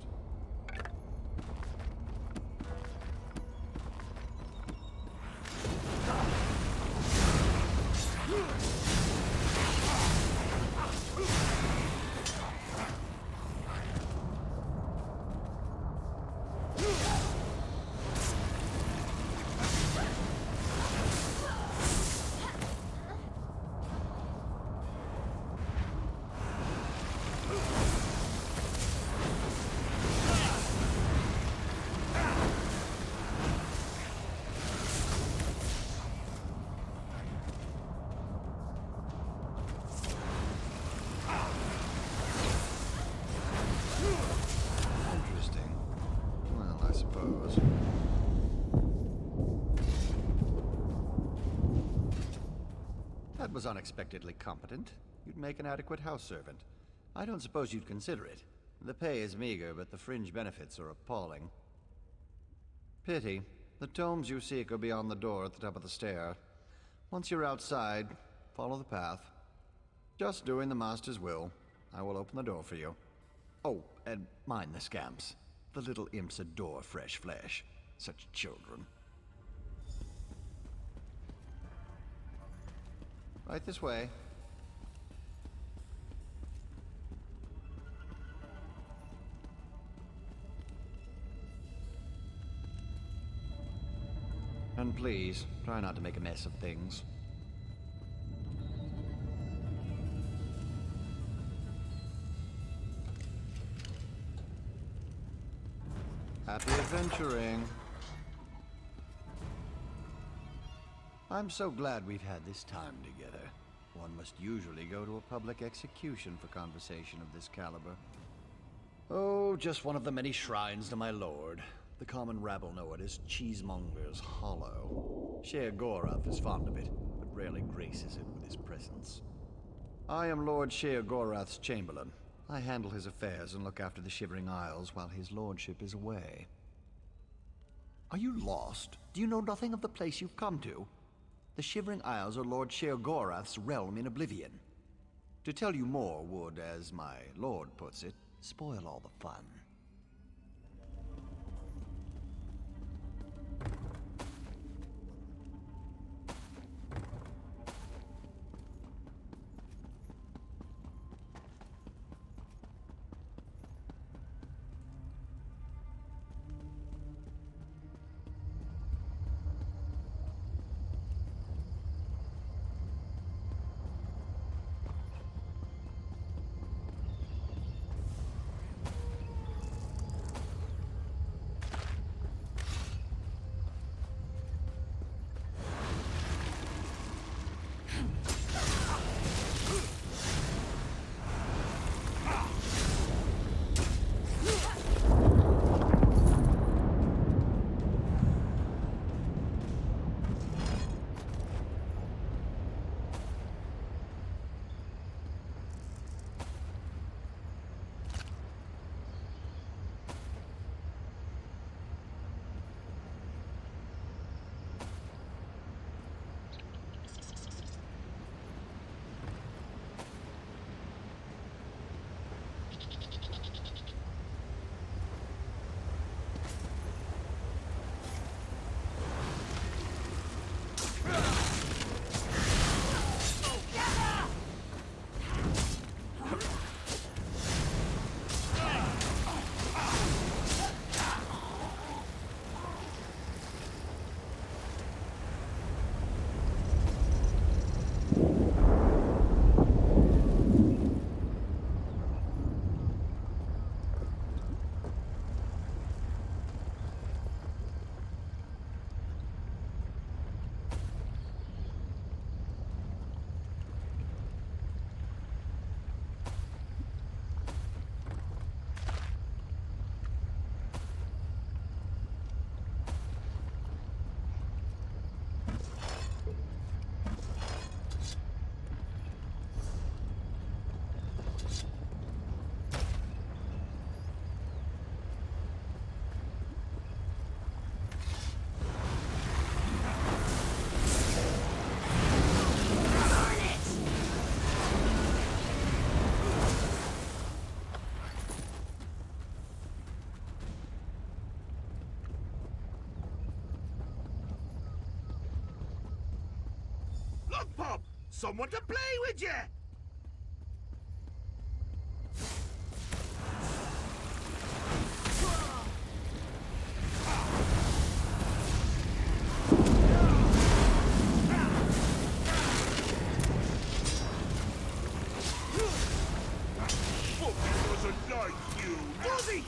That was unexpectedly competent. You'd make an adequate house servant. I don't suppose you'd consider it. The pay is meager, but the fringe benefits are appalling. Pity. The tomes you seek are beyond the door at the top of the stair. Once you're outside, follow the path. Just doing the Master's will. I will open the door for you. Oh, and mind the scamps. The little imps adore fresh flesh. Such children. Right this way. And please, try not to make a mess of things. Happy adventuring. I'm so glad we've had this time together. One must usually go to a public execution for conversation of this caliber. Oh, just one of the many shrines to my lord. The common rabble know it as Cheesemonger's Hollow. Sheogorath is fond of it, but rarely graces it with his presence. I am Lord Sheogorath's chamberlain. I handle his affairs and look after the Shivering Isles while his lordship is away. Are you lost? Do you know nothing of the place you've come to? The Shivering Isles are Lord Sheogorath's realm in oblivion. To tell you more would, as my lord puts it, spoil all the fun. Look, Bob! Someone to play with you! Doesn't like you, does he?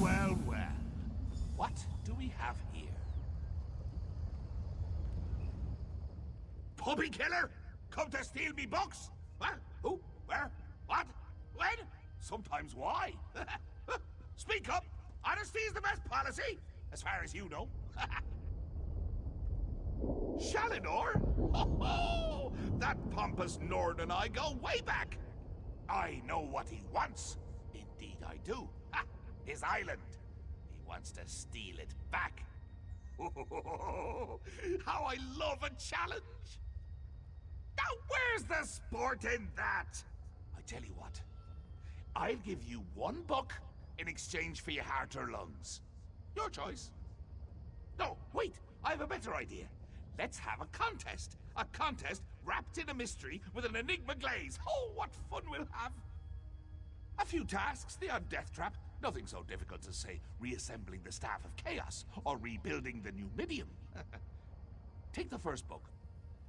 Well, what do we have here? Puppy killer? Come to steal me books? What? Who? Where? What? When? Sometimes why? Speak up! Honesty is the best policy, as far as you know. Shalidor? Oh, that pompous Nord and I go way back. I know what he wants. Indeed I do. Ha! His island. He wants to steal it back. How I love a challenge! Now where's the sport in that? I tell you what. I'll give you one book in exchange for your heart or lungs. Your choice. No, wait. I have a better idea. Let's have a contest. A contest wrapped in a mystery with an enigma glaze. Oh, what fun we'll have. A few tasks, the odd death trap. Nothing so difficult as, say, reassembling the Staff of Chaos or rebuilding the Numidium. Take the first book,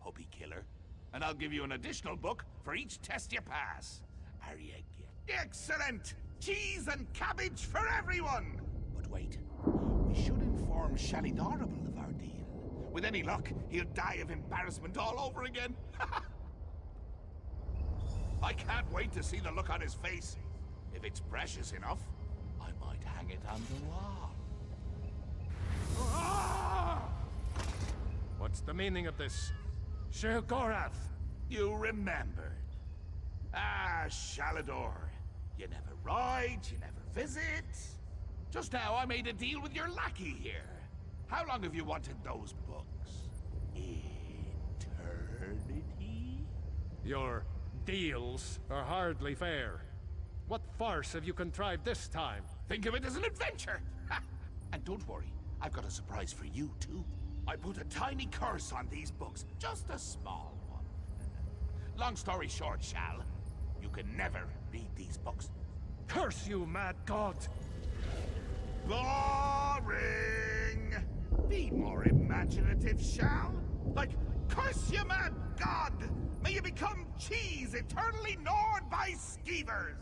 Puppy Killer, and I'll give you an additional book for each test you pass. Are you get? Excellent! Cheese and cabbage for everyone! But wait, we should inform Shalidorable of our deal. With any luck, he'll die of embarrassment all over again. I can't wait to see the look on his face. If it's precious enough, I might hang it on the wall. Ah! What's the meaning of this? Sheogorath! You remembered. Ah, Shalidor. You never ride, you never visit. Just now I made a deal with your lackey here. How long have you wanted those books? Eternity? Your deals are hardly fair. What farce have you contrived this time? Think of it as an adventure! Ha! And don't worry, I've got a surprise for you, too. I put a tiny curse on these books, just a small one. Long story short, Shal, you can never read these books. Curse you, mad god! Boring! Be more imaginative, Shal. Like, curse you, mad god! May you become cheese eternally gnawed by skeevers!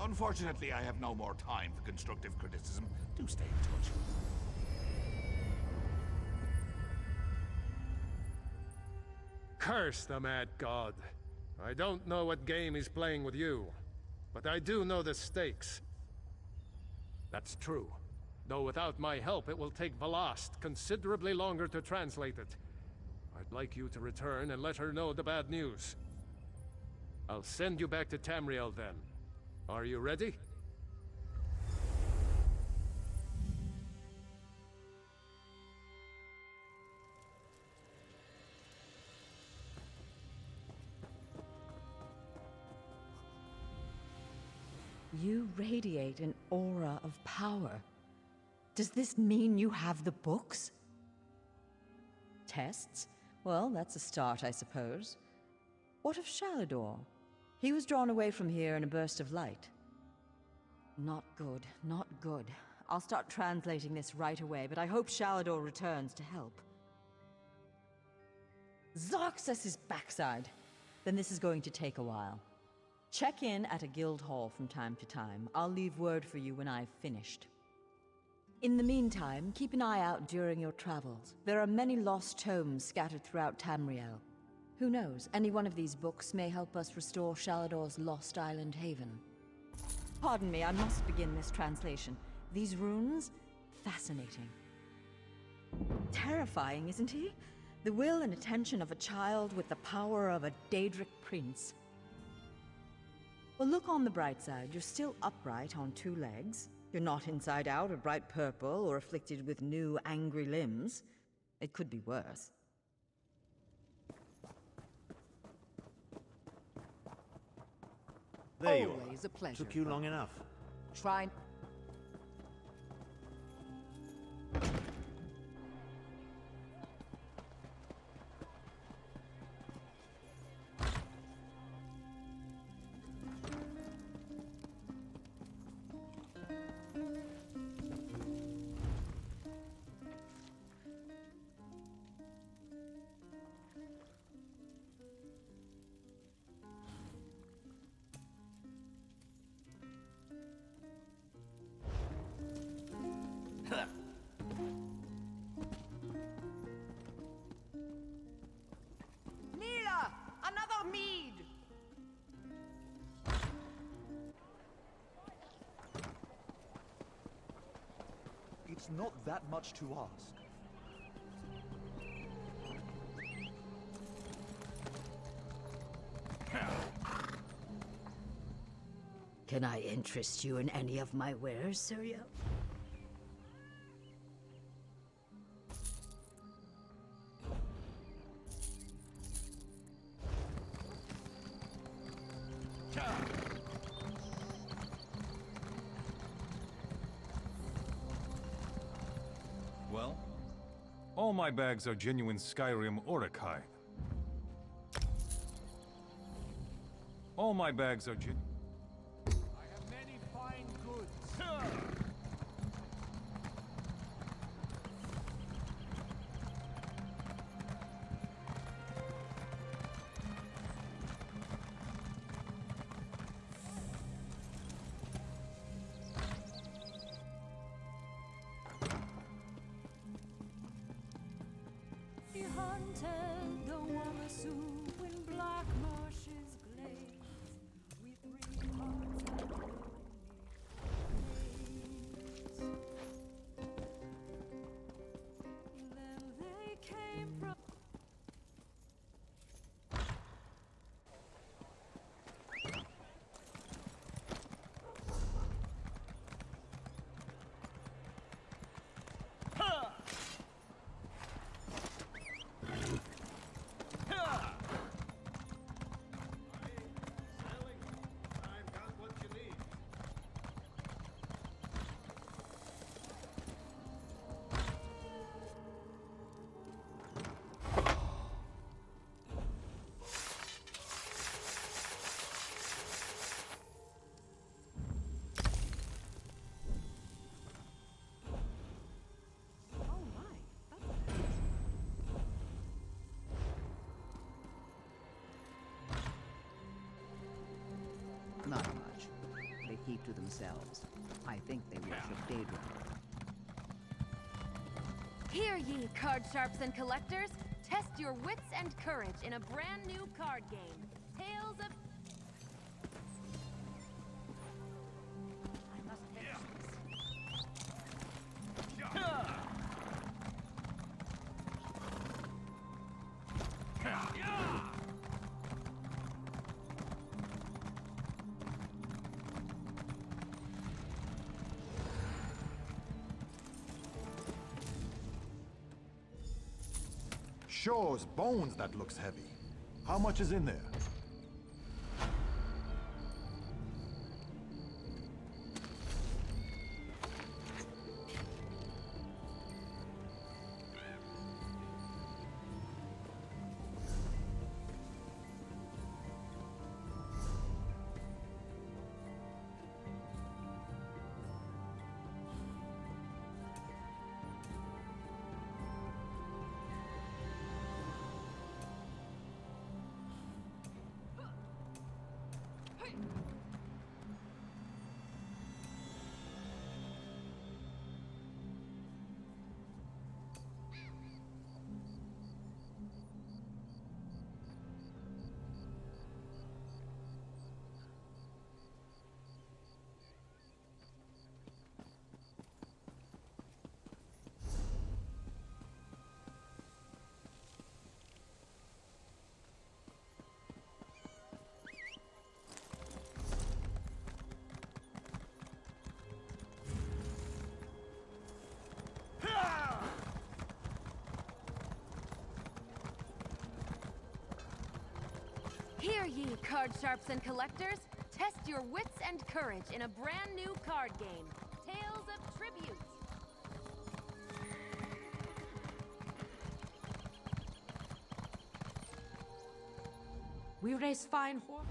Unfortunately, I have no more time for constructive criticism. Do stay in touch. Curse the mad god. I don't know what game he's playing with you, but I do know the stakes. That's true. Though without my help, it will take Velast considerably longer to translate it. I'd like you to return and let her know the bad news. I'll send you back to Tamriel then. Are you ready? You radiate an aura of power. Does this mean you have the books? Tests? Well, that's a start, I suppose. What of Shalidor? He was drawn away from here in a burst of light. Not good, not good. I'll start translating this right away, but I hope Shalidor returns to help. Zarxus' backside! Then this is going to take a while. Check in at a guild hall from time to time. I'll leave word for you when I've finished. In the meantime, keep an eye out during your travels. There are many lost tomes scattered throughout Tamriel. Who knows, any one of these books may help us restore Shalador's lost island haven. Pardon me, I must begin this translation. These runes? Fascinating. Terrifying, isn't he? The will and attention of a child with the power of a Daedric prince. Well, look on the bright side. You're still upright on 2 legs. You're not inside out or bright purple or afflicted with new angry limbs. It could be worse. There you Always are. a pleasure. Took you long enough. Try... Nila! Another mead! It's not that much to ask. Can I interest you in any of my wares, Surya? Well, all my bags are genuine Skyrim Oricai. All my bags are I have many fine goods. He hunted the Wamasu in black marshes glades with 3 hearts and lonely days. Then they came from Not much. They keep to themselves. I think they worship Daedra. Hear ye, card sharps and collectors! Test your wits and courage in a brand new card game. Tales of... I must finish Shore's bones, that looks heavy. How much is in there? ye, card sharps and collectors! Test your wits and courage in a brand new card game, Tales of Tribute. We raise fine for.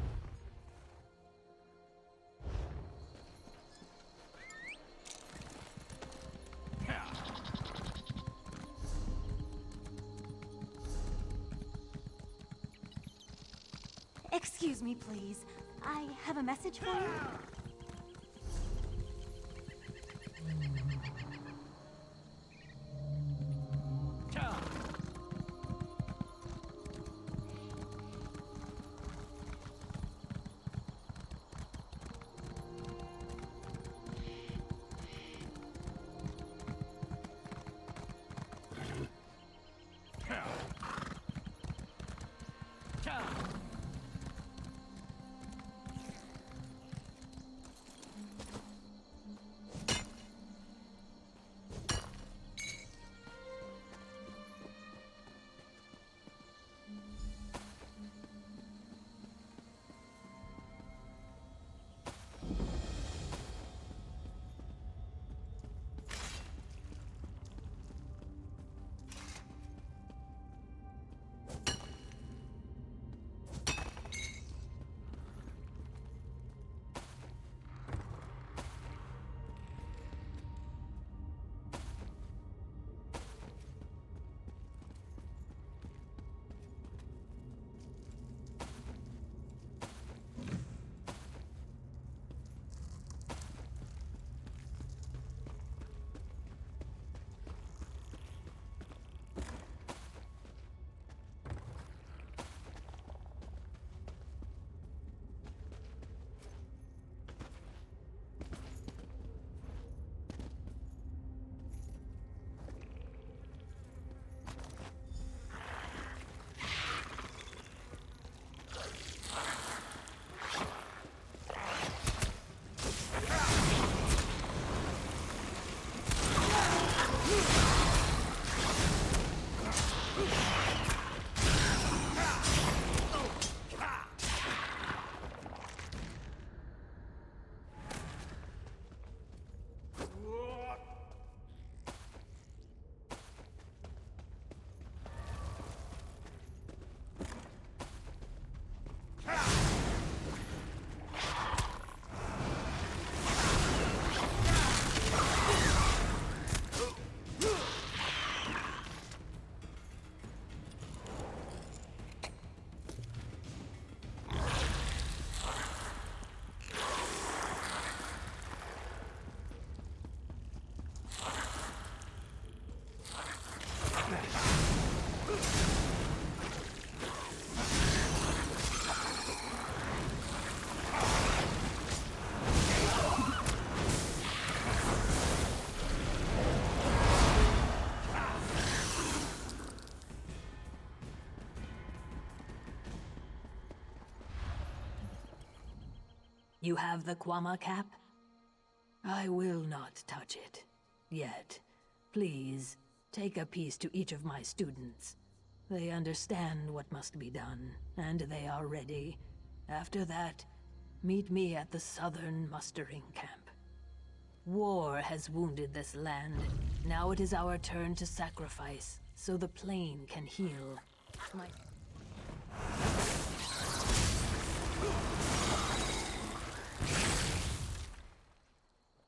Excuse me, please. I have a message for you. You have the Kwama cap? I will not touch it. Yet. Please, take a piece to each of my students. They understand what must be done, and they are ready. After that, meet me at the southern mustering camp. War has wounded this land. Now it is our turn to sacrifice, so the plane can heal.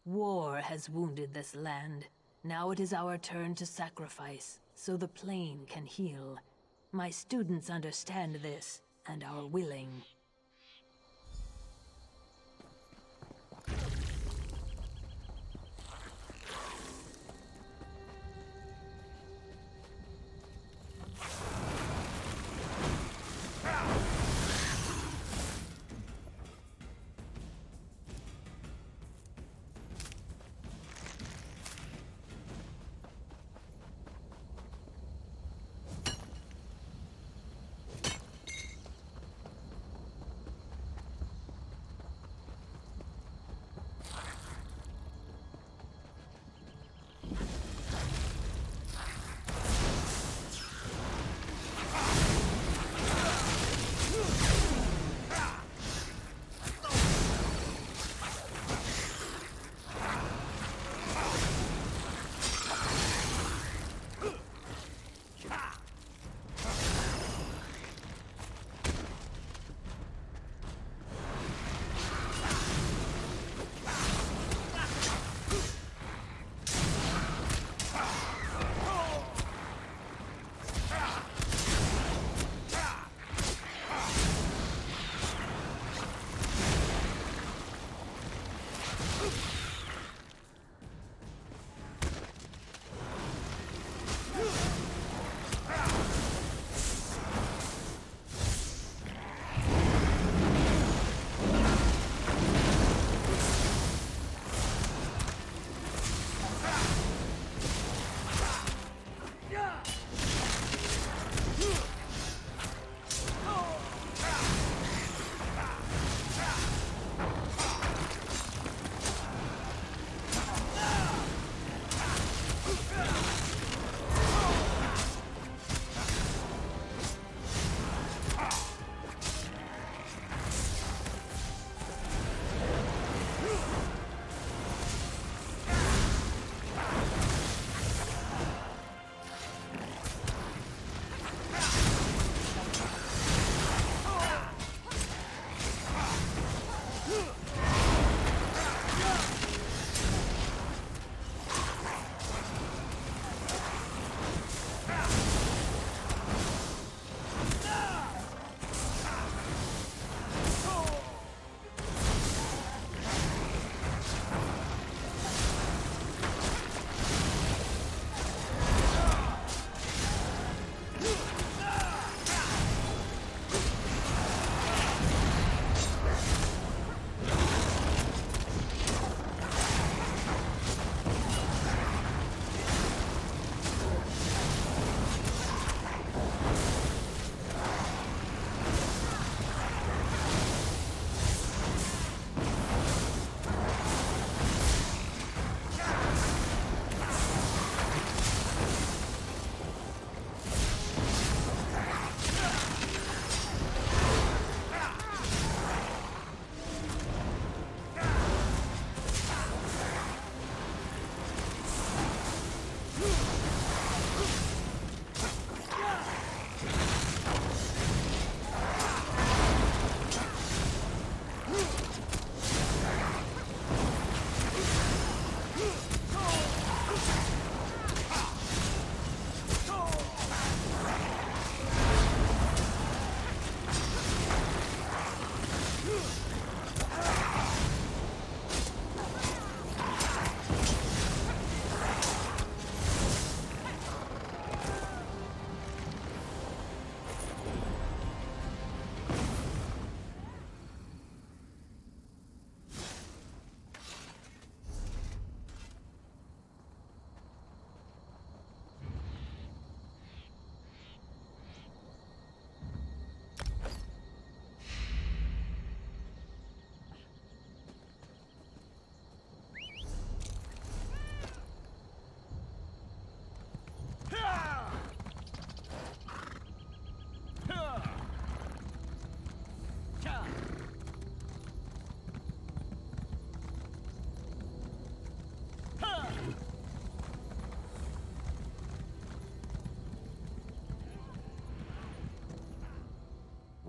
War has wounded this land. Now it is our turn to sacrifice, so the plane can heal. My students understand this, and are willing.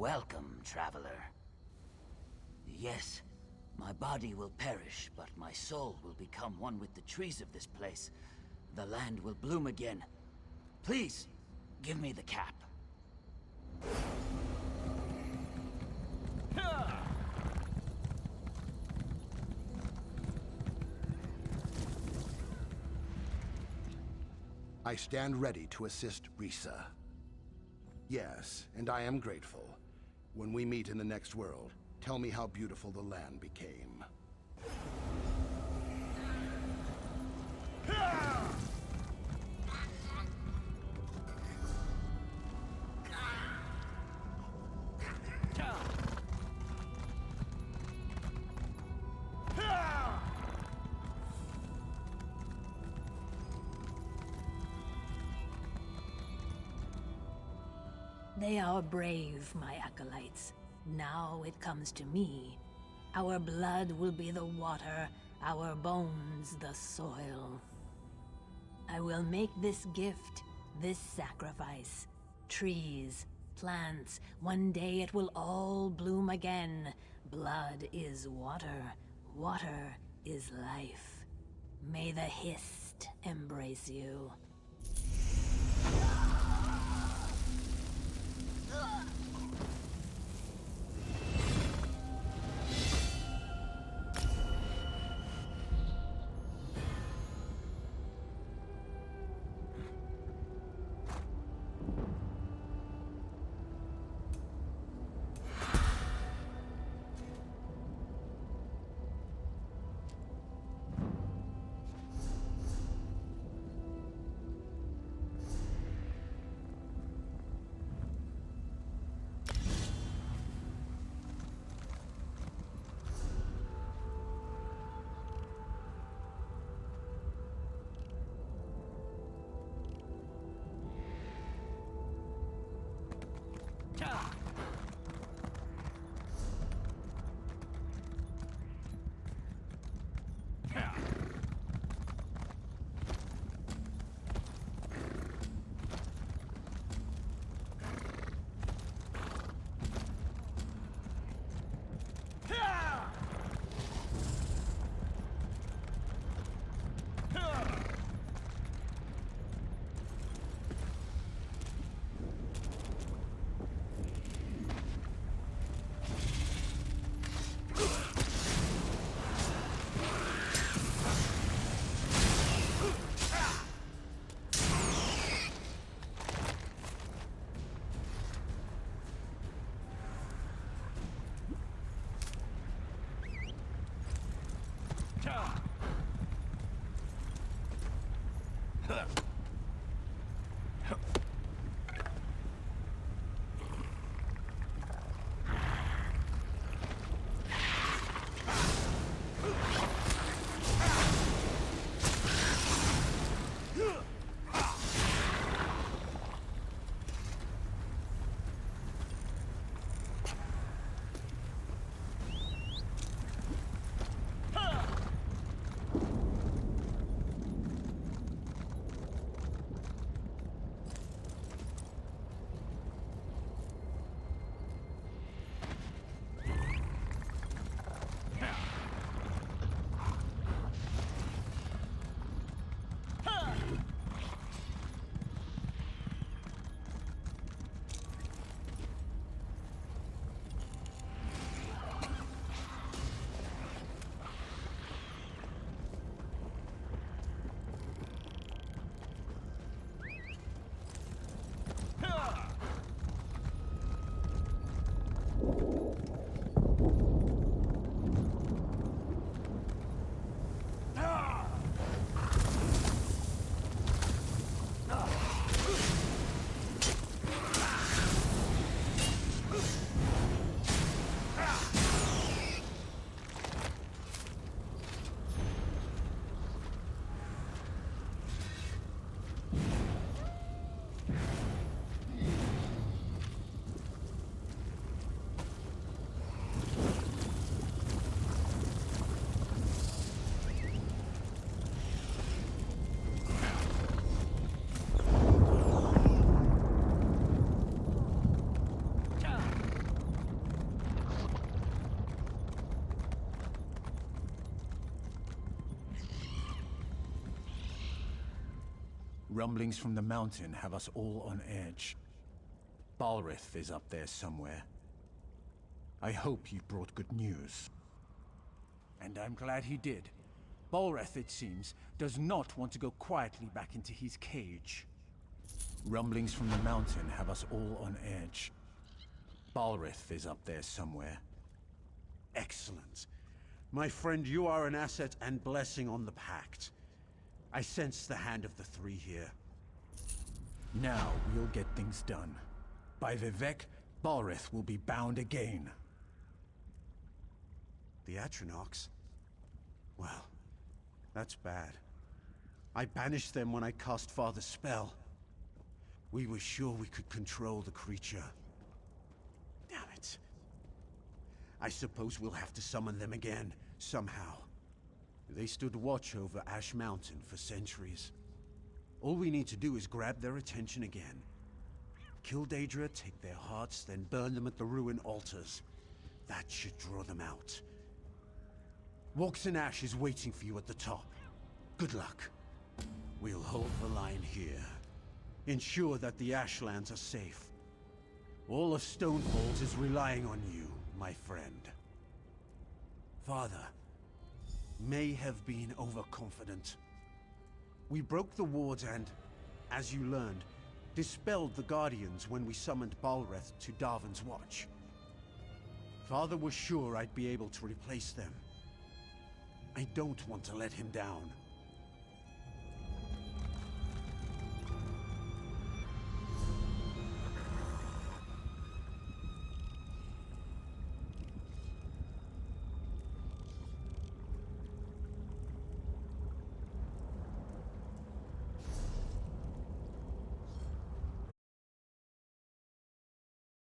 Welcome, traveler. Yes, my body will perish, but my soul will become one with the trees of this place. The land will bloom again. Please, give me the cap. I stand ready to assist Risa. Yes, and I am grateful. When we meet in the next world, tell me how beautiful the land became. They are brave, my acolytes. Now it comes to me. Our blood will be the water, our bones the soil. I will make this gift, this sacrifice. Trees, plants, one day it will all bloom again. Blood is water, water is life. May the Hist embrace you. Rumblings from the mountain have us all on edge. Balrith is up there somewhere. I hope you brought good news. And I'm glad he did. Balrith, it seems, does not want to go quietly back into his cage. Rumblings from the mountain have us all on edge. Balrith is up there somewhere. Excellent. My friend, you are an asset and blessing on the Pact. I sense the hand of the three here. Now we'll get things done. By Vivek, Balrith will be bound again. The Atronachs? Well, that's bad. I banished them when I cast Father's spell. We were sure we could control the creature. Damn it. I suppose we'll have to summon them again, somehow. They stood watch over Ash Mountain for centuries. All we need to do is grab their attention again. Kill Daedra, take their hearts, then burn them at the ruin altars. That should draw them out. Walks Ash is waiting for you at the top. Good luck. We'll hold the line here. Ensure that the Ashlands are safe. All of Stonefalls is relying on you, my friend. Father may have been overconfident. We broke the wards and, as you learned, dispelled the Guardians when we summoned Balrith to Darvin's Watch. Father was sure I'd be able to replace them. I don't want to let him down.